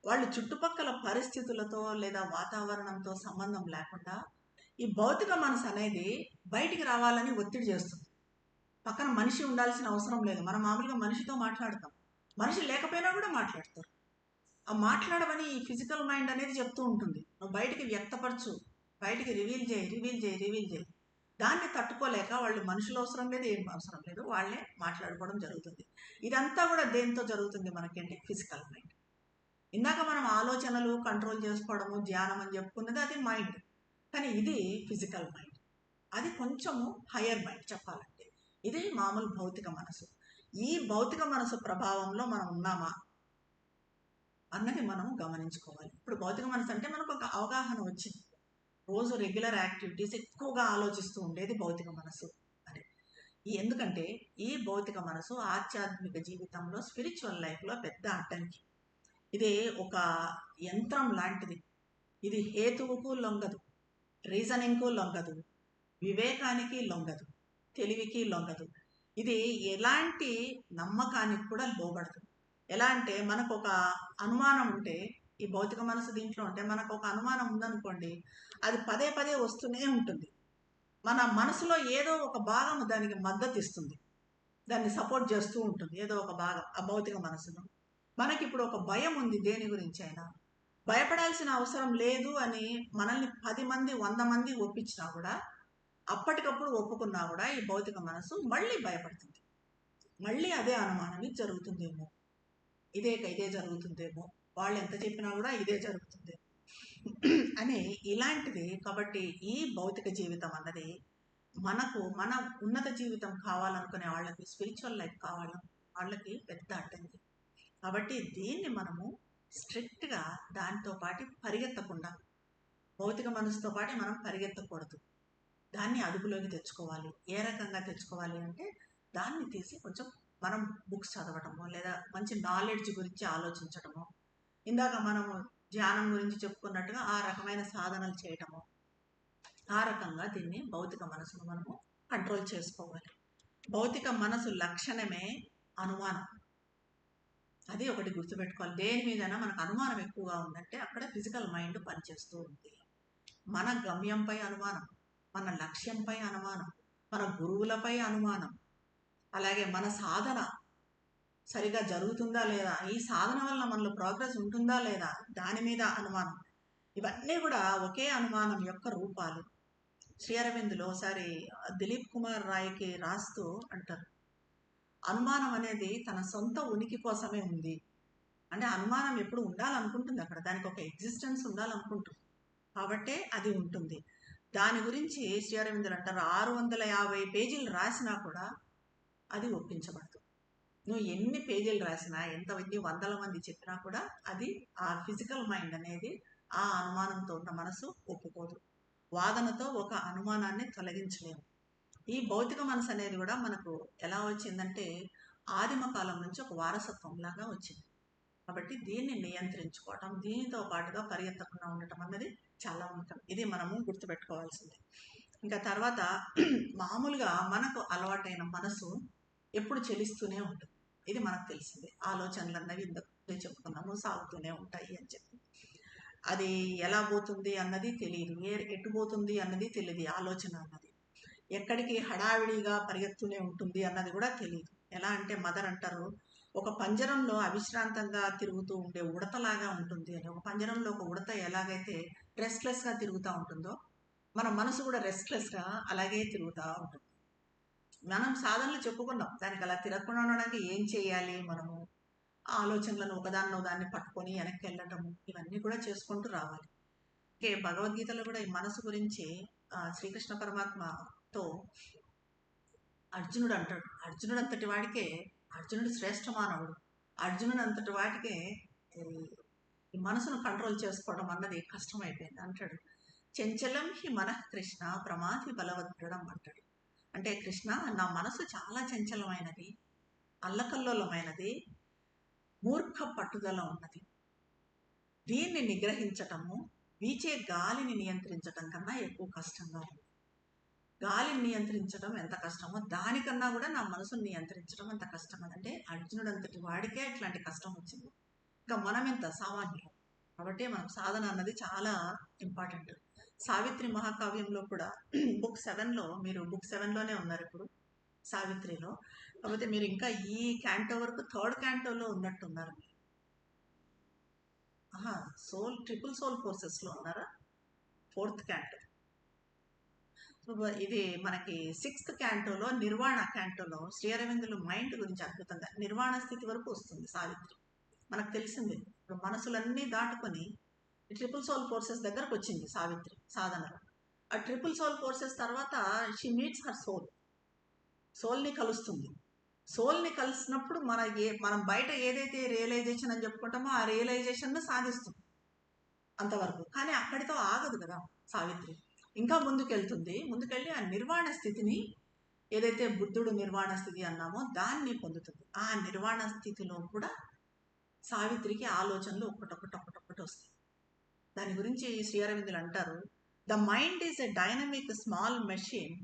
వాళ్ళు చుట్టుపక్కల పరిస్థితులతో లేదా వాతావరణంతో సంబంధం లేకుండా ఈ భౌతిక మనసు అనేది బయటికి రావాలని ఒత్తిడి చేస్తుంది. పక్కన మనిషి ఉండాల్సిన అవసరం లేదు. మనం మామూలుగా మనిషితో మాట్లాడతాం, మనిషి లేకపోయినా కూడా మాట్లాడతారు. ఆ మాట్లాడమని ఈ ఫిజికల్ మైండ్ అనేది చెప్తూ ఉంటుంది, నువ్వు బయటికి వ్యక్తపరచు, బయటికి రివీల్ చేయి. దాన్ని తట్టుకోలేక వాళ్ళు మనుషులు అవసరం లేదు, ఏం అవసరం లేదు, వాళ్ళే మాట్లాడుకోవడం జరుగుతుంది. ఇదంతా కూడా దేంతో జరుగుతుంది మనకంటే ఫిజికల్ మైండ్. ఇందాక మనం ఆలోచనలు కంట్రోల్ చేసుకోవడము, ధ్యానం అని చెప్పుకున్నది అది మైండ్, కానీ ఇది ఫిజికల్ మైండ్. అది కొంచెము హయ్యర్ మైండ్ చెప్పాలంటే. ఇది మామూలు భౌతిక మనసు. ఈ భౌతిక మనసు ప్రభావంలో మనం ఉన్నామా అన్నది మనం గమనించుకోవాలి. ఇప్పుడు భౌతిక మనసు అంటే మనకు ఒక అవగాహన వచ్చింది, రోజు రెగ్యులర్ యాక్టివిటీస్ ఎక్కువగా ఆలోచిస్తూ ఉండేది భౌతిక మనసు అని. ఎందుకంటే ఈ భౌతిక మనసు ఆధ్యాత్మిక జీవితంలో, స్పిరిచువల్ లైఫ్లో పెద్ద అడ్డంకి. ఇది ఒక యంత్రం లాంటిది. ఇది హేతువుకు లొంగదు, రీజనింగ్కు లొంగదు, వివేకానికి లొంగదు, తెలివికి లొంగదు. ఇది ఎలాంటి నమ్మకానికి కూడా లోబడదు. ఎలా అంటే మనకు ఒక అనుమానం ఉంటే, ఈ భౌతిక మనసు దీంట్లో ఉంటే మనకు ఒక అనుమానం ఉందనుకోండి, అది పదే పదే వస్తూనే ఉంటుంది. మన మనసులో ఏదో ఒక భాగం దానికి మద్దతు ఇస్తుంది, దాన్ని సపోర్ట్ చేస్తూ ఉంటుంది ఏదో ఒక భాగం ఆ భౌతిక మనసును. మనకి ఇప్పుడు ఒక భయం ఉంది దేని గురించి అయినా, భయపడాల్సిన అవసరం లేదు అని మనల్ని 10 మంది 100 మంది ఒప్పించినా కూడా, అప్పటికప్పుడు ఒప్పుకున్నా కూడా ఈ భౌతిక మనసు మళ్ళీ భయపడుతుంది. మళ్ళీ అదే అనుమానం, ఇది జరుగుతుందేమో, ఇదే జరుగుతుందేమో, వాళ్ళు ఎంత చెప్పినా కూడా ఇదే జరుగుతుంది అని ఇలాంటిది. కాబట్టి ఈ భౌతిక జీవితం అన్నది మనకు మన ఉన్నత జీవితం కావాలనుకునే వాళ్ళకి, స్పిరిచువల్ లైఫ్ కావాలని వాళ్ళకి పెద్ద అడ్డంకి. కాబట్టి దీన్ని మనము స్ట్రిక్ట్గా దాంతో పాటు పరిగెత్తకుండా, భౌతిక మనసుతో పాటు మనం పరిగెత్తకూడదు. దాన్ని అదుపులోకి తెచ్చుకోవాలి. ఏ రకంగా తెచ్చుకోవాలి అంటే, దాన్ని తీసి కొంచెం మనం బుక్స్ చదవటము, లేదా మంచి నాలెడ్జ్ గురించి ఆలోచించటము, ఇందాక మనము ధ్యానం గురించి చెప్పుకున్నట్టుగా ఆ రకమైన సాధనలు చేయటము, ఆ రకంగా దీన్ని భౌతిక మనసును మనము కంట్రోల్ చేసుకోవాలి. భౌతిక మనసు లక్షణమే అనుమానం. అది ఒకటి గుర్తుపెట్టుకోవాలి. దేని మీదైనా మనకు అనుమానం ఎక్కువగా ఉందంటే అక్కడ ఫిజికల్ మైండ్ పనిచేస్తూ ఉంది. మన గమ్యంపై అనుమానం, మన లక్ష్యంపై అనుమానం, మన గురువులపై అనుమానం, అలాగే మన సాధన సరిగా జరుగుతుందా లేదా, ఈ సాధన వల్ల మనలో ప్రోగ్రెస్ ఉంటుందా లేదా, దాని మీద అనుమానం. ఇవన్నీ కూడా ఒకే అనుమానం యొక్క రూపాలు. శ్రీ అరవిందులో ఒకసారి దిలీప్ కుమార్ రాయ్కి రాస్తూ అంటారు, అనుమానం అనేది తన సొంత ఉనికి కోసమే ఉంది. అంటే అనుమానం ఎప్పుడు ఉండాలనుకుంటుంది, అక్కడ దానికి ఒక ఎగ్జిస్టెన్స్ ఉండాలనుకుంటుంది, కాబట్టే అది ఉంటుంది. దాని గురించి శ్రీ అరవిందులు అంటారు, 650 పేజీలు రాసినా కూడా అది ఒప్పించబడదు. నువ్వు ఎన్ని పేజీలు రాసినా, ఎంత వందల మంది చెప్పినా కూడా అది, ఆ ఫిజికల్ మైండ్ అనేది ఆ అనుమానంతో ఉన్న మనసు ఒప్పుకోదు. వాదనతో ఒక అనుమానాన్ని తొలగించలేము. ఈ భౌతిక మనసు అనేది కూడా మనకు ఎలా వచ్చిందంటే, ఆదిమ కాలం నుంచి ఒక వారసత్వం లాగా వచ్చింది. కాబట్టి దీన్ని నియంత్రించుకోవటం, దీనితో పాటుగా పరిగెత్తకుండా ఉండటం అన్నది చాలా ముఖ్యం. ఇది మనము గుర్తుపెట్టుకోవాల్సింది. ఇంకా తర్వాత మామూలుగా మనకు అలవాటైన మనసు ఎప్పుడు చెలిస్తూనే ఉంటుంది. ఇది మనకు తెలిసిందే. ఆలోచనలు అన్నవి ఇంతకు చెప్పుకున్నాము, సాగుతూనే ఉంటాయి అని చెప్పి. అది ఎలా పోతుంది అన్నది తెలియదు, ఎటు పోతుంది అన్నది తెలియదు. ఆలోచన అన్నది ఎక్కడికి హడావిడిగా పరిగెత్తునే ఉంటుంది అన్నది కూడా తెలియదు. ఎలా అంటే మదర్ అంటారు, ఒక పంజరంలో అవిశ్రాంతంగా తిరుగుతూ ఉండే ఉడతలాగా ఉంటుంది అని. ఒక పంజరంలో ఒక ఉడత ఎలాగైతే రెస్ట్లెస్గా తిరుగుతూ ఉంటుందో, మన మనసు కూడా రెస్ట్లెస్గా అలాగే తిరుగుతూ ఉంటుంది. మనం సాధనలు చెప్పుకున్నాం, దానికి అలా తిరగకుండా ఉండడానికి ఏం చేయాలి, మనము ఆలోచనలను ఒకదాన్ని పట్టుకొని వెనక్కి వెళ్ళటము, ఇవన్నీ కూడా చేసుకుంటూ రావాలి. ఓకే, భగవద్గీతలో కూడా ఈ మనసు గురించి శ్రీకృష్ణ పరమాత్మతో అర్జునుడు అంటాడు, అర్జునుడు అంతటి వాడికే, అర్జునుడు శ్రేష్ఠ మానవుడు, అర్జునుడు అంతటి వాటికే ఈ మనసును కంట్రోల్ చేసుకోవడం అన్నది కష్టమైపోయింది అంటాడు. చంచలం హి మనః కృష్ణ ప్రమాథి బలవద్గడం అంటాడు. అంటే కృష్ణ, నా మనసు చాలా చంచలమైనది, అల్లకల్లోలమైనది, మూర్ఖ పట్టుదల ఉన్నది. దీన్ని నిగ్రహించటము వీచే గాలిని నియంత్రించటం కన్నా ఎక్కువ కష్టంగా ఉంది. గాలిని నియంత్రించడం ఎంత కష్టమో, దానికన్నా కూడా నా మనసును నియంత్రించడం అంత కష్టం. అంటే అర్జునుడు అంతటి వాడికే ఇట్లాంటి కష్టం వచ్చింది, ఇంకా మనం ఎంత సామాన్యులు. కాబట్టి మనకు సాధన అన్నది చాలా ఇంపార్టెంట్. సావిత్రి మహాకావ్యంలో కూడా బుక్ 7లో, మీరు బుక్ 7లోనే ఉన్నారు ఇప్పుడు సావిత్రిలో, కాకపోతే మీరు ఇంకా ఈ క్యాంటో వరకు 3rd క్యాంటోలో ఉన్నట్టున్నారు. సోల్, ట్రిపుల్ సోల్ ఫోర్సెస్లో ఉన్నారా? 4th canto. ఇది మనకి 6th క్యాంటోలో, నిర్వాణ క్యాంటోలో శ్రీ అరవిందులు మైండ్ గురించి అద్భుతంగా, నిర్వాణ స్థితి వరకు వస్తుంది సావిత్రి. మనకు తెలిసింది ఇప్పుడు మనసులన్నీ దాటుకొని ట్రిపుల్ సోల్ ఫోర్సెస్ దగ్గరకు వచ్చింది సావిత్రి సాధనలో. ఆ ట్రిపుల్ సోల్ ఫోర్సెస్ తర్వాత షీ మీట్స్ హర్ సోల్, సోల్ని కలుస్తుంది. సోల్ని కలిసినప్పుడు మనం బయట ఏదైతే రియలైజేషన్ అని చెప్పుకుంటామో ఆ రియలైజేషన్ సాధిస్తుంది అంతవరకు. కానీ అక్కడితో ఆగదు కదా సావిత్రి, ఇంకా ముందుకెళ్తుంది. ముందుకెళ్ళి ఆ నిర్వాణ స్థితిని, ఏదైతే బుద్ధుడు నిర్వాణ స్థితి అన్నామో దాన్ని పొందుతుంది. ఆ నిర్వాణ స్థితిలో కూడా సావిత్రికి ఆలోచనలు ఒక్కటొక్కటి వస్తాయి. దాని గురించి శ్రీ అరవిందులు అంటారు, The mind is a dynamic small machine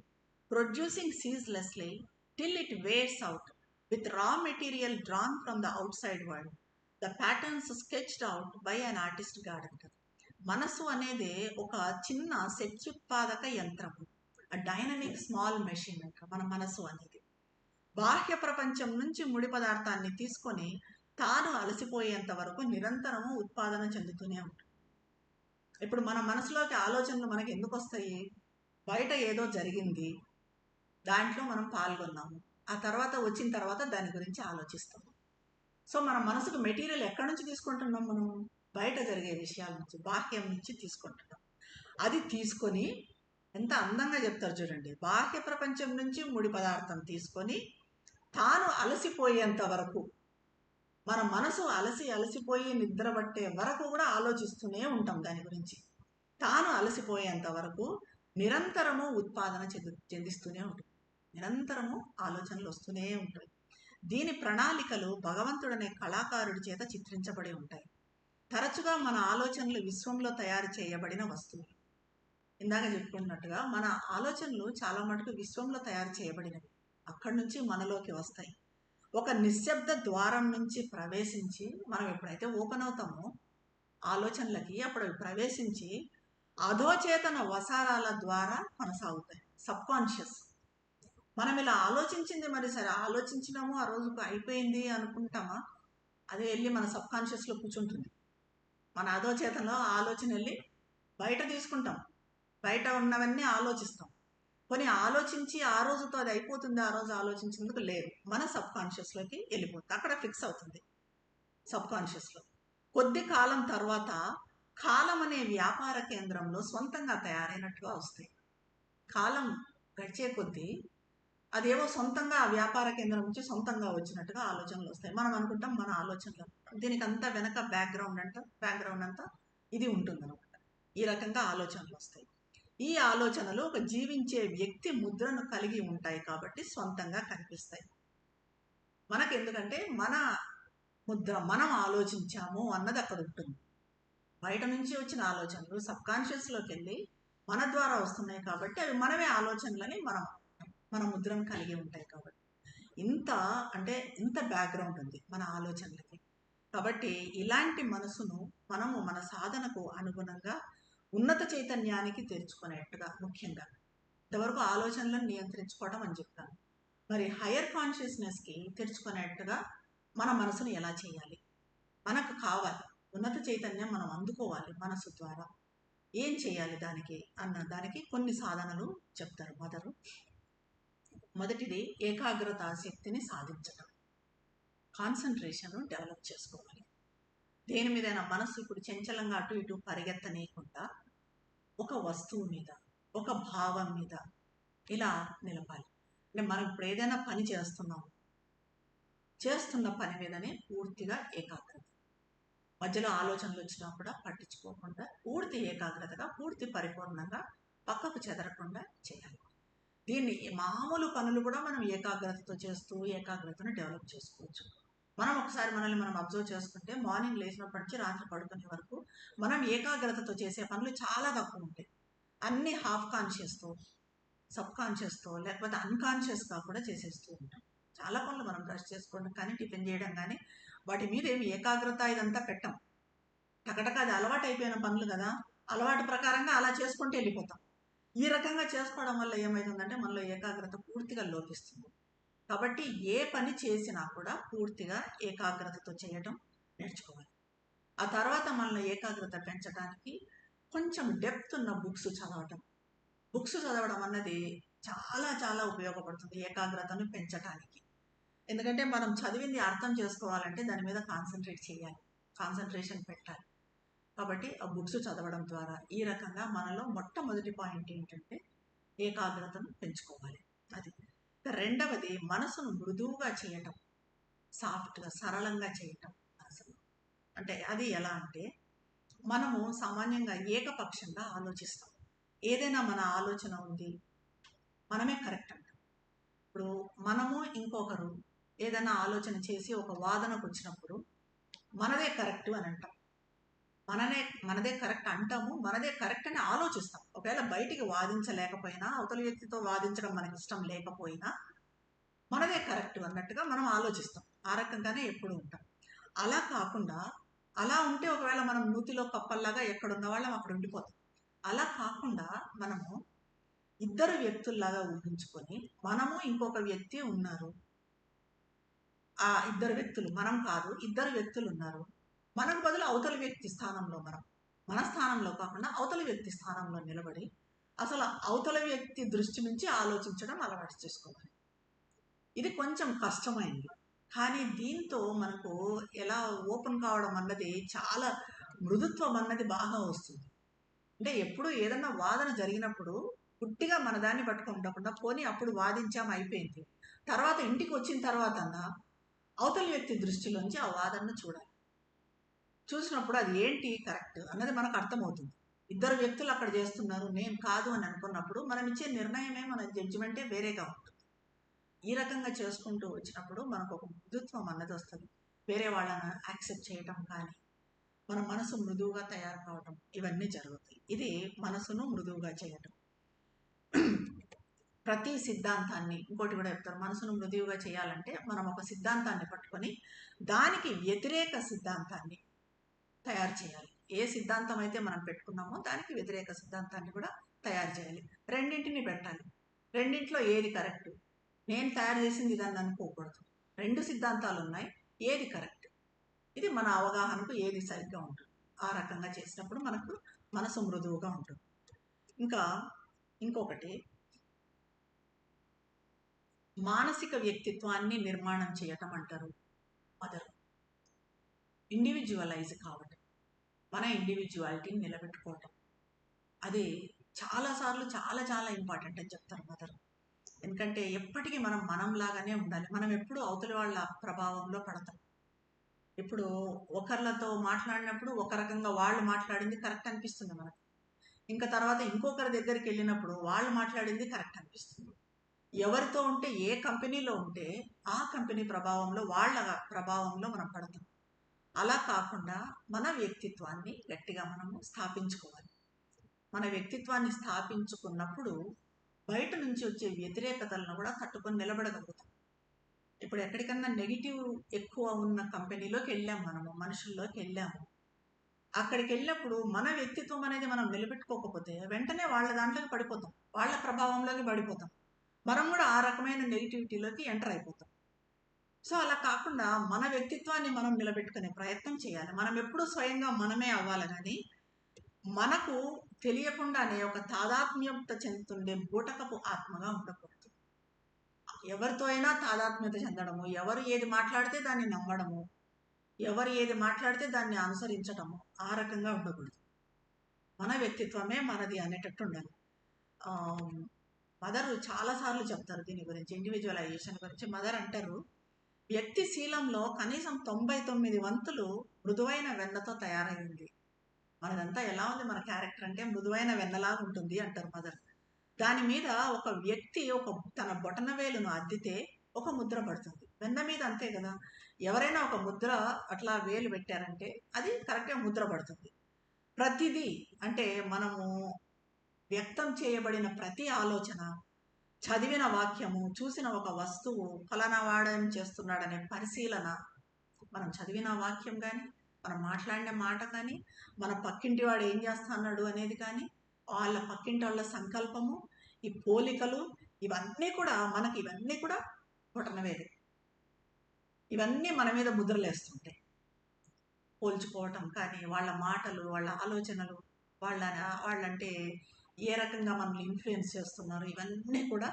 producing ceaselessly till it wears out with raw material drawn from the outside world. The patterns sketched out by an artist garden. మనసు అనేది ఒక చిన్న శక్త్యుత్పాదక యంత్రము, డైనమిక్ స్మాల్ మెషిన్ అంట మన మనసు అనేది. బాహ్య ప్రపంచం నుంచి ముడి పదార్థాన్ని తీసుకొని తాను అలసిపోయేంత వరకు నిరంతరము ఉత్పాదన చెందుతూనే ఉంటుంది. ఇప్పుడు మన మనసులోకి ఆలోచనలు మనకి ఎందుకు వస్తాయి? బయట ఏదో జరిగింది, దాంట్లో మనం పాల్గొన్నాము, ఆ తర్వాత వచ్చిన తర్వాత దాని గురించి ఆలోచిస్తాము. సో మన మనసుకు మెటీరియల్ ఎక్కడి నుంచి తీసుకుంటున్నాం? మనం బయట జరిగే విషయాల నుంచి, బాహ్యం నుంచి తీసుకుంటున్నాం. అది తీసుకొని ఎంత అందంగా చెప్తారు చూడండి, బాహ్య ప్రపంచం నుంచి ముడి పదార్థం తీసుకొని తాను అలసిపోయేంత వరకు, మన మనసు అలసిపోయి నిద్రపట్టే వరకు కూడా ఆలోచిస్తూనే ఉంటాం దాని గురించి. తాను అలసిపోయేంత వరకు నిరంతరము ఉత్పాదన చెందిస్తూనే ఉంటుంది, నిరంతరము ఆలోచనలు వస్తూనే ఉంటాయి. దీని ప్రణాళికలు భగవంతుడనే కళాకారుడి చేత చిత్రించబడి ఉంటాయి. తరచుగా మన ఆలోచనలు విశ్వంలో తయారు చేయబడిన వస్తువులు. ఇందాక చెప్పుకున్నట్టుగా మన ఆలోచనలు చాలా మటుకు విశ్వంలో తయారు చేయబడినవి, అక్కడి నుంచి మనలోకి వస్తాయి. ఒక నిశ్శబ్ద ద్వారం నుంచి ప్రవేశించి, మనం ఎప్పుడైతే ఓపెన్ అవుతామో ఆలోచనలకి, అప్పుడు అవి ప్రవేశించి అధోచేతన వసారాల ద్వారా కొనసాగుతాయి. సబ్ కాన్షియస్, మనం ఇలా ఆలోచించింది మరి సరే ఆలోచించినాము, ఆ రోజుకు అయిపోయింది అనుకుంటామా? అది వెళ్ళి మన సబ్ కాన్షియస్లో కూర్చుంటుంది. మన అధోచేతనలో ఆలోచన వెళ్ళి బయట తీసుకుంటాం, బయట ఉన్నవన్నీ ఆలోచిస్తాం. కొన్ని ఆలోచించి ఆ రోజుతో అది అయిపోతుంది, ఆ రోజు ఆలోచించేందుకు లేదు, మన సబ్ కాన్షియస్లోకి వెళ్ళిపోతుంది, అక్కడ ఫిక్స్ అవుతుంది సబ్ కాన్షియస్లో. కొద్ది కాలం తర్వాత కాలం అనే వ్యాపార కేంద్రంలో సొంతంగా తయారైనట్టుగా వస్తాయి. కాలం గడిచే కొద్దీ అదేవో సొంతంగా ఆ వ్యాపార కేంద్రం నుంచి సొంతంగా వచ్చినట్టుగా ఆలోచనలు వస్తాయి. మనం అనుకుంటాం మన ఆలోచనలు, దీనికి అంతా వెనక బ్యాక్గ్రౌండ్ అంతా ఇది ఉంటుంది అనమాట. ఈ రకంగా ఆలోచనలు వస్తాయి. ఈ ఆలోచనలు ఒక జీవించే వ్యక్తి ముద్రను కలిగి ఉంటాయి కాబట్టి సొంతంగా కనిపిస్తాయి మనకు. ఎందుకంటే మన ముద్ర, మనం ఆలోచించాము అన్నది అక్కడ ఉంటుంది. బయట నుంచి వచ్చిన ఆలోచనలు సబ్ కాన్షియస్లోకి వెళ్ళి మన ద్వారా వస్తున్నాయి కాబట్టి అవి మనమే ఆలోచనలని మన ముద్రను కలిగి ఉంటాయి. కాబట్టి ఇంత బ్యాక్గ్రౌండ్ ఉంది మన ఆలోచనలకి. కాబట్టి ఇలాంటి మనసును మనము మన సాధనకు అనుగుణంగా ఉన్నత చైతన్యానికి తెరుచుకునేట్టుగా, ముఖ్యంగా ఇంతవరకు ఆలోచనలను నియంత్రించుకోవడం అని చెప్తాను, మరి హయ్యర్ కాన్షియస్నెస్కి తెరుచుకునేట్టుగా మన మనసును ఎలా చేయాలి? మనకు కావాలి ఉన్నత చైతన్యం, మనం అందుకోవాలి మనసు ద్వారా. ఏం చేయాలి దానికి అన్న దానికి కొన్ని సాధనలు చెప్తారు మదరు. మొదటిది ఏకాగ్రత శక్తిని సాధించడం, కాన్సన్ట్రేషన్ డెవలప్ చేసుకోవాలి. దేని మీదైనా మనసు ఇప్పుడు చంచలంగా అటు ఇటు పరిగెత్తనీయకుండా ఒక వస్తువు మీద, ఒక భావం మీద ఇలా నిలపాలి. అంటే మనం ఇప్పుడు ఏదైనా పని చేస్తున్న పని మీదనే పూర్తిగా ఏకాగ్రత, మధ్యలో ఆలోచనలు వచ్చినా కూడా పట్టించుకోకుండా పూర్తి ఏకాగ్రతగా, పూర్తి పరిపూర్ణంగా, పక్కకు చెదరకుండా చేయాలి. దీన్ని మామూలు పనులు కూడా మనం ఏకాగ్రతతో చేస్తూ ఏకాగ్రతను డెవలప్ చేసుకోవచ్చు. మనం ఒకసారి మనల్ని మనం అబ్జర్వ్ చేసుకుంటే మార్నింగ్ లేచినప్పటి నుంచి రాత్రి పడుకునే వరకు మనం ఏకాగ్రతతో చేసే పనులు చాలా తక్కువ ఉంటాయి. అన్ని హాఫ్ కాన్షియస్తో, సబ్ కాన్షియస్తో, లేకపోతే అన్కాన్షియస్గా కూడా చేసేస్తూ ఉంటాం. చాలా పనులు మనం బ్రష్ చేసుకోవడం కానీ, టిఫిన్ చేయడం కానీ, వాటి మీద ఏమి ఏకాగ్రత ఇదంతా పెట్టాం. టకటక అది అలవాటు అయిపోయిన పనులు కదా, అలవాటు ప్రకారంగా అలా చేసుకుంటూ వెళ్ళిపోతాం. ఈ రకంగా చేసుకోవడం వల్ల ఏమవుతుందంటే మనలో ఏకాగ్రత పూర్తిగా లోపిస్తుంది. కాబట్టి ఏ పని చేసినా కూడా పూర్తిగా ఏకాగ్రతతో చేయడం నేర్చుకోవాలి. ఆ తర్వాత మనలో ఏకాగ్రత పెంచడానికి కొంచెం డెప్త్ ఉన్న బుక్స్ చదవడం అన్నది చాలా చాలా ఉపయోగపడుతుంది ఏకాగ్రతను పెంచడానికి. ఎందుకంటే మనం చదివింది అర్థం చేసుకోవాలంటే దాని మీద కాన్సన్ట్రేట్ చేయాలి, కాన్సన్ట్రేషన్ పెట్టాలి. కాబట్టి ఆ బుక్స్ చదవడం ద్వారా ఈ రకంగా మనలో మొట్టమొదటి పాయింట్ ఏంటంటే ఏకాగ్రతను పెంచుకోవాలి. అది రెండవది మనసును మృదువుగా చేయటం, సాఫ్ట్గా, సరళంగా చేయటం మనసును. అంటే అది ఎలా అంటే మనము సామాన్యంగా ఏకపక్షంగా ఆలోచిస్తాం. ఏదైనా మన ఆలోచన ఉంది, మనమే కరెక్ట్ అంటాం. ఇప్పుడు మనము ఇంకొకరు ఏదైనా ఆలోచన చేసి ఒక వాదనకు వచ్చినప్పుడు మనదే కరెక్ట్ అని అంటాం. మనదే కరెక్ట్ అంటాము, మనదే కరెక్ట్ అని ఆలోచిస్తాం. ఒకవేళ బయటికి వాదించలేకపోయినా, అవతల వ్యక్తితో వాదించడం మనకి ఇష్టం లేకపోయినా మనదే కరెక్ట్ అన్నట్టుగా మనం ఆలోచిస్తాం. ఆ రకంగానే ఎప్పుడు ఉంటాం. అలా కాకుండా, అలా ఉంటే ఒకవేళ మనం నూతిలో కప్పల్లాగా ఎక్కడున్న వాళ్ళం అక్కడ ఉండిపోతాం. అలా కాకుండా మనము ఇద్దరు వ్యక్తుల్లాగా ఊహించుకొని, మనము ఇంకొక వ్యక్తి ఉన్నారు, ఆ ఇద్దరు వ్యక్తులు మనం కాదు, ఇద్దరు వ్యక్తులు ఉన్నారు, మనకు బదులు అవతల వ్యక్తి స్థానంలో మన స్థానంలో కాకుండా అవతల వ్యక్తి స్థానంలో నిలబడి అసలు అవతల వ్యక్తి దృష్టి నుంచి ఆలోచించడం అలవాటు చేసుకోవాలి. ఇది కొంచెం కష్టమైంది, కానీ దీంతో మనకు ఎలా ఓపెన్ కావడం అన్నది, చాలా మృదుత్వం అన్నది బాగా వస్తుంది. అంటే ఎప్పుడు ఏదన్నా వాదన జరిగినప్పుడు పుట్టిగా మన దాన్ని పట్టుకొని ఉండకుండా, పోనీ అప్పుడు వాదించాం అయిపోయింది, తర్వాత ఇంటికి వచ్చిన తర్వాత అవతల వ్యక్తి దృష్టిలోంచి ఆ వాదనను చూడాలి. చూసినప్పుడు అది ఏంటి కరెక్ట్ అన్నది మనకు అర్థమవుతుంది. ఇద్దరు వ్యక్తులు అక్కడ చేస్తున్నారు, నేను కాదు అని అనుకున్నప్పుడు మనం ఇచ్చే నిర్ణయమే, మన జడ్జిమెంటే వేరేగా ఉంటుంది. ఈ రకంగా చేసుకుంటూ వచ్చినప్పుడు మనకు ఒక మృదుత్వం అన్నది వస్తుంది. వేరే వాళ్ళని యాక్సెప్ట్ చేయటం కానీ, మన మనసు మృదువుగా తయారు కావటం, ఇవన్నీ జరుగుతాయి. ఇది మనసును మృదువుగా చేయటం. ప్రతి సిద్ధాంతాన్ని, ఇంకోటి కూడా చెప్తారు, మనసును మృదువుగా చేయాలంటే మనం ఒక సిద్ధాంతాన్ని పట్టుకొని దానికి వ్యతిరేక సిద్ధాంతాన్ని తయారు చేయాలి. ఏ సిద్ధాంతం అయితే మనం పెట్టుకున్నామో దానికి వ్యతిరేక సిద్ధాంతాన్ని కూడా తయారు చేయాలి. రెండింటిని పెట్టాలి. రెండింటిలో ఏది కరెక్ట్, నేను తయారు చేసింది ఇదని అనుకోకూడదు. రెండు సిద్ధాంతాలు ఉన్నాయి, ఏది కరెక్ట్, ఇది మన అవగాహనకు ఏది సరిగ్గా ఉంటుంది. ఆ రకంగా చేసినప్పుడు మనకు మనసు మృదువుగా ఉంటుంది. ఇంకా ఇంకొకటి, మానసిక వ్యక్తిత్వాన్ని నిర్మాణం చేయటం అంటారు మదర్. ఇండివిజువలైజ్ కావటం, మన ఇండివిజువాలిటీని నిలబెట్టుకోవటం, అది చాలాసార్లు చాలా చాలా ఇంపార్టెంట్ అని చెప్తారు మదర్. ఎందుకంటే ఎప్పటికీ మనం లాగానే ఉండాలి. మనం ఎప్పుడు అవతలి వాళ్ళ ప్రభావంలో పడతాం. ఇప్పుడు ఒకరితో మాట్లాడినప్పుడు ఒక రకంగా వాళ్ళు మాట్లాడింది కరెక్ట్ అనిపిస్తుంది మనకు, ఇంకా తర్వాత ఇంకొకరి దగ్గరికి వెళ్ళినప్పుడు వాళ్ళు మాట్లాడింది కరెక్ట్ అనిపిస్తుంది. ఎవరితో ఉంటే, ఏ కంపెనీలో ఉంటే ఆ కంపెనీ ప్రభావంలో, వాళ్ళ ప్రభావంలో మనం పడతాం. అలా కాకుండా మన వ్యక్తిత్వాన్ని గట్టిగా మనము స్థాపించుకోవాలి. మన వ్యక్తిత్వాన్ని స్థాపించుకున్నప్పుడు బయట నుంచి వచ్చే వ్యతిరేకతలను కూడా తట్టుకొని నిలబడగలుగుతాం. ఇప్పుడు ఎక్కడికన్నా నెగిటివ్ ఎక్కువ ఉన్న కంపెనీలోకి వెళ్ళాము, మనము మనుషుల్లోకి వెళ్ళాము, అక్కడికి వెళ్ళినప్పుడు మన వ్యక్తిత్వం అనేది మనం నిలబెట్టుకోకపోతే వెంటనే వాళ్ళ దాంట్లోకి పడిపోతాం, వాళ్ళ ప్రభావంలోకి పడిపోతాం. మనం కూడా ఆ రకమైన నెగిటివిటీలోకి ఎంటర్ అయిపోతాం. సో అలా కాకుండా మన వ్యక్తిత్వాన్ని మనం నిలబెట్టుకునే ప్రయత్నం చేయాలి. మనం ఎప్పుడూ స్వయంగా మనమే అవ్వాలి, కానీ మనకు తెలియకుండానే ఒక తాదాత్మ్యత చెందుతుండే బూటకపు ఆత్మగా ఉండకూడదు. ఎవరితో అయినా తాదాత్మ్యత చెందడము, ఎవరు ఏది మాట్లాడితే దాన్ని నమ్మడము, ఎవరు ఏది మాట్లాడితే దాన్ని అనుసరించటము, ఆ రకంగా ఉండకూడదు. మన వ్యక్తిత్వమే మనది అనేటట్టు ఉండాలి. మదర్ చాలాసార్లు చెప్తారు దీని గురించి, ఇండివిజువలైజేషన్ గురించి. మదర్ అంటారు, వ్యక్తి శీలంలో కనీసం 99 వంతులు మృదువైన వెన్నతో తయారైంది. మనదంతా ఎలా ఉంది, మన క్యారెక్టర్ అంటే మృదువైన వెన్నలాగా ఉంటుంది అంటారు మదర్. దాని మీద ఒక వ్యక్తి తన బొటన వేలును అద్దితే ఒక ముద్ర పడుతుంది. వెన్న మీద అంతే కదా, ఎవరైనా ఒక ముద్ర అట్లా వేలు పెట్టారంటే అది కరెక్ట్గా ముద్ర పడుతుంది. ప్రతిదీ అంటే మనము వ్యక్తం చేయబడిన ప్రతి ఆలోచన, చదివిన వాక్యము, చూసిన ఒక వస్తువు ఫలానా వాడేం చేస్తున్నాడనే పరిశీలన, మనం చదివిన వాక్యం కానీ, మనం మాట్లాడిన మాట కానీ, మన పక్కింటి వాడు ఏం చేస్తున్నాడు అనేది కానీ, వాళ్ళ పక్కింటి వాళ్ళ సంకల్పము, ఈ పోలికలు, ఇవన్నీ కూడా బొటనవేలు. ఇవన్నీ మన మీద ముద్రలేస్తుంటాయి. పోల్చుకోవటం కానీ, వాళ్ళ మాటలు, వాళ్ళ ఆలోచనలు, వాళ్ళంటే ఏ రకంగా మనల్ని ఇన్ఫ్లుయెన్స్ చేస్తున్నారు, ఇవన్నీ కూడా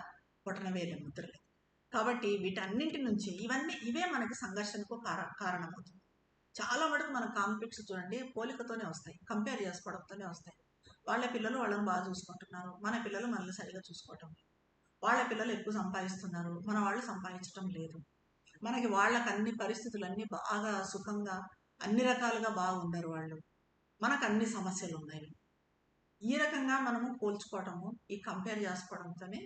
బొటనవేలు ముద్రలే. కాబట్టి వీటన్నింటి నుంచి ఇవే మనకి సంఘర్షణకు కారణమవుతుంది. చాలా మటుకు మన కాన్ఫ్లిక్ట్స్ చూడండి పోలికతోనే వస్తాయి, కంపేర్ చేసుకోవడంతోనే వస్తాయి. వాళ్ళ పిల్లలు వాళ్ళని బాగా చూసుకుంటున్నారు, మన పిల్లలు మనల్ని సరిగా చూసుకోవటం లేదు. వాళ్ళ పిల్లలు ఎక్కువ సంపాదిస్తున్నారు, మన వాళ్ళు సంపాదించడం లేదు. మనకి వాళ్ళకి అన్ని పరిస్థితులన్నీ బాగా సుఖంగా అన్ని రకాలుగా బాగున్నారు వాళ్ళు, మనకు అన్ని సమస్యలు ఉన్నాయి. ఈ రకంగా మనము పోల్చుకోవటము, ఈ కంపేర్ చేసుకోవడంతోనే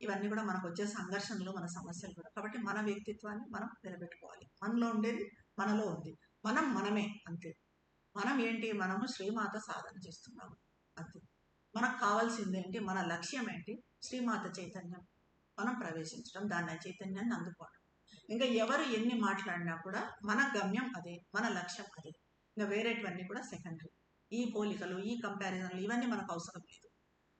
ఇవన్నీ కూడా మనకు వచ్చే సంఘర్షణలు, మన సమస్యలు కూడా. కాబట్టి మన వ్యక్తిత్వాన్ని మనం నిలబెట్టుకోవాలి. మనలో ఉండేది మనలో ఉంది, మనమే అంతే. మనం ఏంటి, మనము శ్రీమాత సాధన చేస్తున్నాము అంతే. మనకు కావాల్సింది ఏంటి, మన లక్ష్యం ఏంటి, శ్రీమాత చైతన్యం మనం ప్రవేశించడం, దాన్ని చైతన్యాన్ని అందుకోవడం. ఇంకా ఎవరు ఎన్ని మాట్లాడినా కూడా మన గమ్యం అదే, మన లక్ష్యం అదే. ఇంకా వేరేటివన్నీ కూడా సెకండరీ. ఈ పోలికలు, ఈ కంపారిజన్లు ఇవన్నీ మనకు అవసరం లేదు.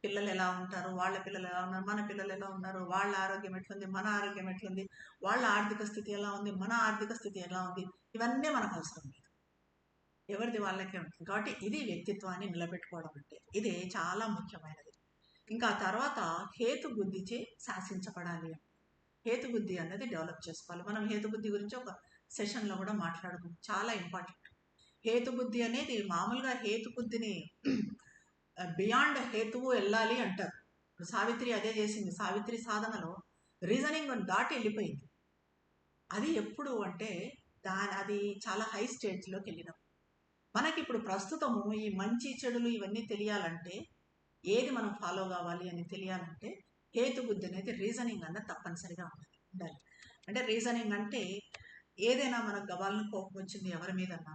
పిల్లలు ఎలా ఉంటారు, వాళ్ళ పిల్లలు ఎలా ఉన్నారు, మన పిల్లలు ఎలా ఉన్నారు, వాళ్ళ ఆరోగ్యం ఎట్లుంది, మన ఆరోగ్యం ఎట్లుంది, వాళ్ళ ఆర్థిక స్థితి ఎలా ఉంది, మన ఆర్థిక స్థితి ఎలా ఉంది, ఇవన్నీ మనకు అవసరం లేదు. ఎవరిది వాళ్ళకే ఉంటుంది. కాబట్టి ఇది వ్యక్తిత్వాన్ని నిలబెట్టుకోవడం అంటే ఇది చాలా ముఖ్యమైనది. ఇంకా తర్వాత హేతు బుద్ధిచే శాసించబడాలి. హేతుబుద్ధి అనేది డెవలప్ చేసుకోవాలి. మనం హేతుబుద్ధి గురించి ఒక సెషన్లో కూడా మాట్లాడుకుంటాం, చాలా ఇంపార్టెంట్. హేతుబుద్ధి అనేది మామూలుగా హేతుబుద్ధిని బియాండ్ హేతువు వెళ్ళాలి అంటారు. ఇప్పుడు సావిత్రి అదే చేసింది. సావిత్రి సాధనలో రీజనింగ్ దాటి వెళ్ళిపోయింది. అది ఎప్పుడు అంటే అది చాలా హై స్టేజ్లోకి వెళ్ళినాం. మనకి ఇప్పుడు ప్రస్తుతము ఈ మంచి చెడులు ఇవన్నీ తెలియాలంటే, ఏది మనం ఫాలో కావాలి అని తెలియాలంటే హేతుబుద్ధి అనేది, రీజనింగ్ అన్నది తప్పనిసరిగా ఉండాలి. అంటే రీజనింగ్ అంటే ఏదైనా మనకు గబాలను కోపం వచ్చింది ఎవరి మీదన్నా,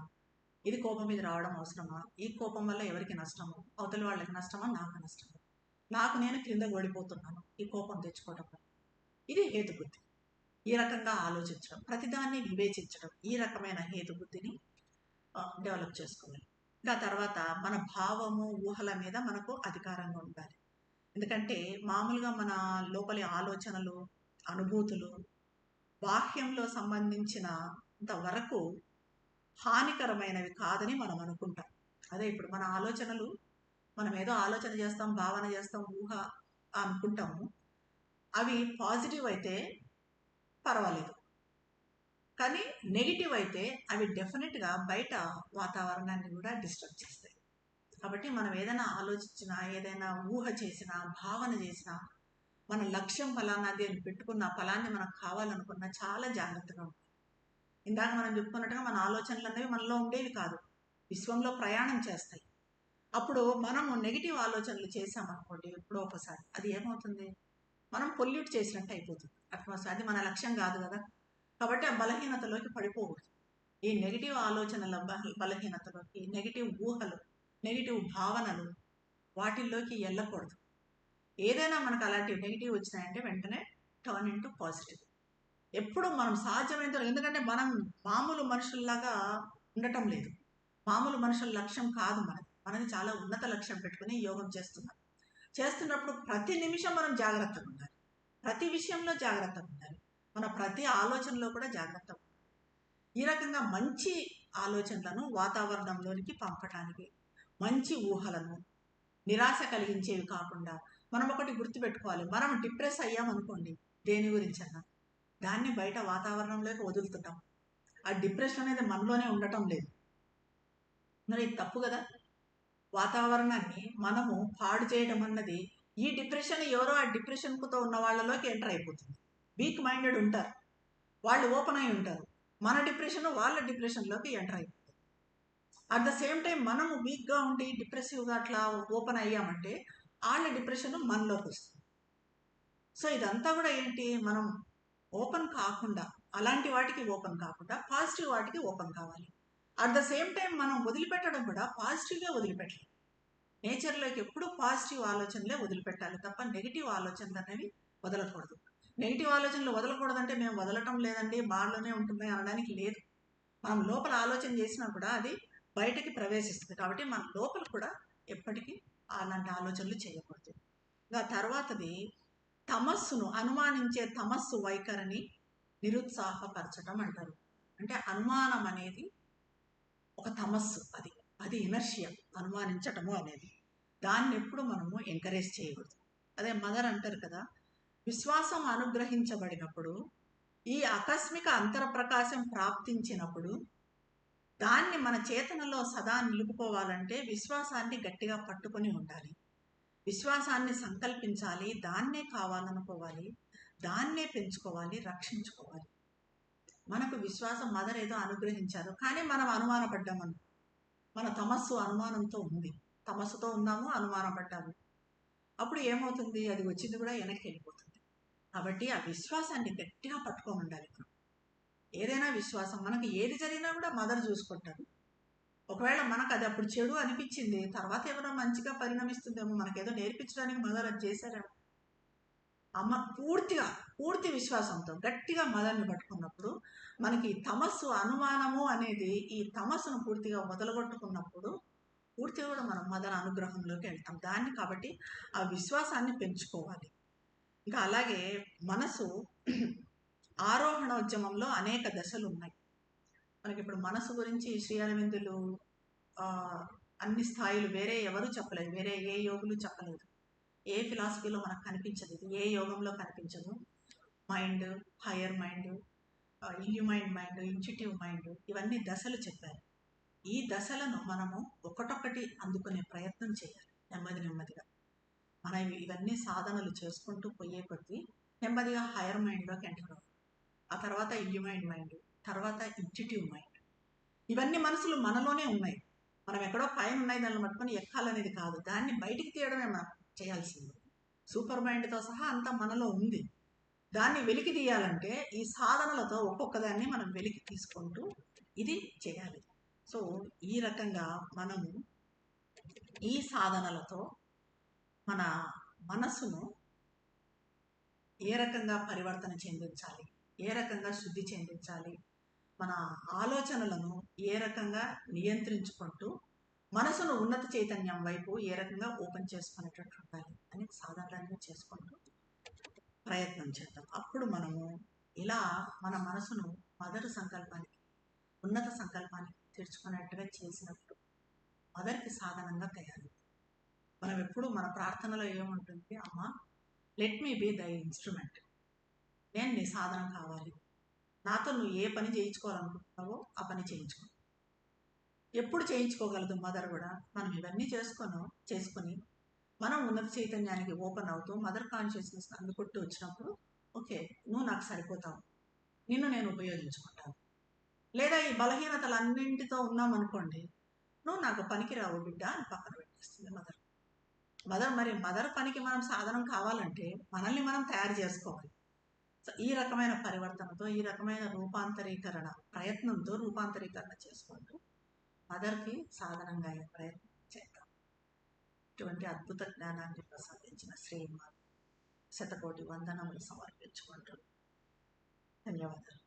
ఇది కోపం మీద రావడం అవసరమా, ఈ కోపం వల్ల ఎవరికి నష్టము, అవతల వాళ్ళకి నష్టమా, నాకు నష్టమా, నాకు నేను క్రింద ఓడిపోతున్నాను ఈ కోపం తెచ్చుకోవడం వల్ల. ఇది హేతుబుద్ధి. ఈ రకంగా ఆలోచించడం, ప్రతిదాన్ని వివేచించడం, ఈ రకమైన హేతుబుద్ధిని డెవలప్ చేసుకోవాలి. ఇంకా తర్వాత మన భావము ఊహల మీద మనకు అధికారంగా ఉండాలి. ఎందుకంటే మామూలుగా మన లోపలి ఆలోచనలు, అనుభూతులు బాహ్యంలో సంబంధించినంత వరకు హానికరమైనవి కాదని మనం అనుకుంటాం. అదే ఇప్పుడు మన ఆలోచనలు, మనం ఏదో ఆలోచన చేస్తాం, భావన చేస్తాం, ఊహ అనుకుంటాము, అవి పాజిటివ్ అయితే పర్వాలేదు, కానీ నెగిటివ్ అయితే అవి డెఫినెట్గా బయట వాతావరణాన్ని కూడా డిస్టర్బ్ చేస్తాయి. కాబట్టి మనం ఏదైనా ఆలోచించినా, ఏదైనా ఊహ చేసినా, భావన చేసినా, మన లక్ష్యం ఫలానాది అని పెట్టుకున్న ఫలాన్ని మనకు కావాలనుకున్నా చాలా జాగ్రత్తగా ఉంటుంది. ఇందాక మనం చెప్పుకున్నట్టుగా మన ఆలోచనలు అనేవి మనలో ఉండేవి కాదు, విశ్వంలో ప్రయాణం చేస్తాయి. అప్పుడు మనము నెగిటివ్ ఆలోచనలు చేసామనుకోండి ఎప్పుడో ఒకసారి, అది ఏమవుతుంది, మనం పొల్యూట్ చేసినట్టు అయిపోతుంది అట్మాస్ఫియర్. అది మన లక్ష్యం కాదు కదా. కాబట్టి ఆ బలహీనతలోకి పడిపోకూడదు. ఈ నెగిటివ్ ఆలోచనల బలహీనతలోకి, నెగిటివ్ ఊహలు, నెగిటివ్ భావనలు, వాటిల్లోకి వెళ్ళకూడదు. ఏదైనా మనకు అలాంటి నెగిటివ్ వచ్చినాయంటే వెంటనే టర్న్ ఇంటూ పాజిటివ్. ఎప్పుడు మనం సాధ్యమైనంత, ఎందుకంటే మనం మామూలు మనుషుల్లాగా ఉండటం లేదు. మామూలు మనుషుల లక్ష్యం కాదు మనది చాలా ఉన్నత లక్ష్యం పెట్టుకుని యోగం చేస్తున్నప్పుడు ప్రతి నిమిషం మనం జాగ్రత్తగా ఉండాలి, ప్రతి విషయంలో జాగ్రత్తగా ఉండాలి, మన ప్రతి ఆలోచనలో కూడా జాగ్రత్తగా ఉండాలి. ఈ రకంగా మంచి ఆలోచనలను వాతావరణంలోనికి పంపటానికి, మంచి ఊహలను, నిరాశ కలిగించేవి కాకుండా మనం ఒకటి గుర్తుపెట్టుకోవాలి, మనం డిప్రెస్ అయ్యామనుకోండి దేని గురించి అన్నా, దాన్ని బయట వాతావరణంలోకి వదులుతుంటాం. ఆ డిప్రెషన్ అనేది మనలోనే ఉండటం లేదు. మరి ఇది తప్పు కదా. వాతావరణాన్ని మనము పాడు చేయడం అన్నది, ఈ డిప్రెషన్ ఎవరో ఆ డిప్రెషన్తో ఉన్న వాళ్ళలోకి ఎంటర్ అయిపోతుంది. వీక్ మైండెడ్ ఉంటారు, వాళ్ళు ఓపెన్ అయి ఉంటారు, మన డిప్రెషన్ వాళ్ళ డిప్రెషన్లోకి ఎంటర్ అయిపోతుంది. అట్ ద సేమ్ టైం మనము వీక్గా ఉండి డిప్రెసివ్గా అట్లా ఓపెన్ అయ్యామంటే వాళ్ళ డిప్రెషన్ మనలోకి వస్తుంది. సో ఇదంతా కూడా ఏంటి, మనం ఓపెన్ కాకుండా, అలాంటి వాటికి ఓపెన్ కాకుండా పాజిటివ్ వాటికి ఓపెన్ కావాలి. అట్ ద సేమ్ టైం మనం వదిలిపెట్టడం కూడా పాజిటివ్గా వదిలిపెట్టాలి. నేచర్లోకి ఎప్పుడూ పాజిటివ్ ఆలోచనలే వదిలిపెట్టాలి తప్ప నెగిటివ్ ఆలోచనలు అనేవి వదలకూడదు. నెగిటివ్ ఆలోచనలు వదలకూడదంటే మేము వదలటం లేదండి, బాగానే ఉంటుంది అనడానికి లేదు. మనం లోపల ఆలోచన చేసినా కూడా అది బయటకి ప్రవేశిస్తుంది. కాబట్టి మన లోపల కూడా ఎప్పటికీ అలాంటి ఆలోచనలు చేయకూడదు. ఇంకా తర్వాతది తమస్సును అనుమానించే తమస్సు వైఖరిని నిరుత్సాహపరచడం అంటారు. అంటే అనుమానం అనేది ఒక తమస్సు, అది ఇనర్షియా, అనుమానించటము అనేది. దాన్ని ఎప్పుడు మనము ఎంకరేజ్ చేయకూడదు. అదే మదర్ అంటారు కదా, విశ్వాసం అనుగ్రహించబడినప్పుడు, ఈ ఆకస్మిక అంతరప్రకాశం ప్రాప్తించినప్పుడు దాన్ని మన చేతనలో సదా నిలుపుకోవాలంటే విశ్వాసాన్ని గట్టిగా పట్టుకొని ఉండాలి, విశ్వాసాన్ని సంకల్పించాలి, దాన్నే కావాలనుకోవాలి, దాన్నే పెంచుకోవాలి, రక్షించుకోవాలి. మనకు విశ్వాసం మదర్ ఏదో అనుగ్రహించారు, కానీ మనం అనుమానపడ్డామను, మన తమస్సు అనుమానంతో ఉంది, తమస్సుతో ఉన్నాము, అనుమానపడ్డాము, అప్పుడు ఏమవుతుంది, అది వచ్చింది కూడా వెనక్కి వెళ్ళిపోతుంది. కాబట్టి ఆ విశ్వాసాన్ని గట్టిగా పట్టుకొని ఉండాలి. మనం ఏదైనా విశ్వాసం, మనకి ఏది జరిగినా కూడా మదర్ చూసుకుంటారు, ఒకవేళ మనకు అది అప్పుడు చెడు అనిపించింది, తర్వాత ఏమైనా మంచిగా పరిణమిస్తుందేమో, మనకేదో నేర్పించడానికి మదర్ అది చేశారేమో. అమ్మ పూర్తి విశ్వాసంతో గట్టిగా మదర్ని పట్టుకున్నప్పుడు మనకి తమస్సు అనుమానము అనేది, ఈ తమస్సును పూర్తిగా వదలగొట్టుకున్నప్పుడు పూర్తిగా కూడా మనం మదర్ అనుగ్రహంలోకి వెళ్తాం. దాన్ని కాబట్టి ఆ విశ్వాసాన్ని పెంచుకోవాలి. ఇంకా అలాగే మనసు ఆరోహణోద్యమంలో అనేక దశలు ఉన్నాయి. మనకి ఇప్పుడు మనసు గురించి శ్రీ అరవిందులు అన్ని స్థాయిలు వేరే ఎవరు చెప్పలేదు, వేరే ఏ యోగులు చెప్పలేదు, ఏ ఫిలాసఫీలో మనకు కనిపించదు, ఇది ఏ యోగంలో కనిపించదు. Mind, higher mind, illumined mind, intuitive mind, ఇవన్నీ దశలు చెప్పారు. ఈ దశలను మనము ఒకటొక్కటి అందుకునే ప్రయత్నం చేయాలి. నెమ్మదిగా మనం ఇవన్నీ సాధనలు చేసుకుంటూ పోయే కొద్దీ నెమ్మదిగా హయ్యర్ మైండ్లోకి ఎంటర్ అవ్వాలి. ఆ తర్వాత ఇల్యూమైండ్ మైండ్, తర్వాత ఇంట్యూటివ్ మైండ్. ఇవన్నీ మనసులు మనలోనే ఉన్నాయి, మనం ఎక్కడో పైన ఉన్నాయి దాన్ని పట్టుకొని ఎక్కాలనేది కాదు, దాన్ని బయటికి తీయడమే మనం చేయాల్సింది. సూపర్ మైండ్తో సహా అంతా మనలో ఉంది. దాన్ని వెలికి తీయాలంటే ఈ సాధనలతో ఒక్కొక్కదాన్ని మనం వెలికి తీసుకుంటూ ఇది చేయాలి. సో ఈ రకంగా మనము ఈ సాధనలతో మన మనసును ఏ రకంగా పరివర్తన చెందించాలి, ఏ రకంగా శుద్ధి చెందించాలి, మన ఆలోచనలను ఏ రకంగా నియంత్రించుకుంటూ మనసును ఉన్నత చైతన్యం వైపు ఏ రకంగా ఓపెన్ చేసుకునేటట్టు ఉండాలి అని సాధనలన్నీ చేసుకుంటూ ప్రయత్నం చేద్దాం. అప్పుడు మనము ఇలా మన మనసును మదర్ సంకల్పానికి, ఉన్నత సంకల్పానికి తెరుచుకున్నట్టుగా చేసినప్పుడు మదర్కి సాధనంగా తయారవుతుంది. మనం ఎప్పుడు మన ప్రార్థనలో ఏముంటుంది, అమ్మ let me be the instrument, నేను నీ సాధనం కావాలి, నాతో నువ్వు ఏ పని చేయించుకోవాలనుకుంటున్నావో ఆ పని చేయించుకో. ఎప్పుడు చేయించుకోగలదు మదర్ కూడా, మనం ఇవన్నీ చేసుకొని మనం ఉన్నత చైతన్యానికి ఓపెన్ అవుతూ మదర్ కాన్షియస్నెస్ అందుకుంటూ వచ్చినప్పుడు ఓకే నువ్వు నాకు సరిపోతావు, నిన్ను నేను ఉపయోగించుకుంటాను. లేదా ఈ బలహీనతలన్నింటితో ఉన్నామనుకోండి, నువ్వు నాకు పనికిరావు బిడ్డ అని పక్కన పెట్టేస్తుంది మదర్. మరి మదర్ పనికి మనం సాధనం కావాలంటే మనల్ని మనం తయారు చేసుకోవాలి. సో ఈ రకమైన పరివర్తనతో, ఈ రకమైన ప్రయత్నంతో రూపాంతరీకరణ చేసుకుంటూ మదర్కి సాధనంగా అయ్యే ప్రయత్నం చేద్దాం. ఇటువంటి అద్భుత జ్ఞానాన్ని ప్రసాదించిన శ్రీమాత శతకోటి వందనములు సమర్పించుకుంటూ ధన్యవాదాలు.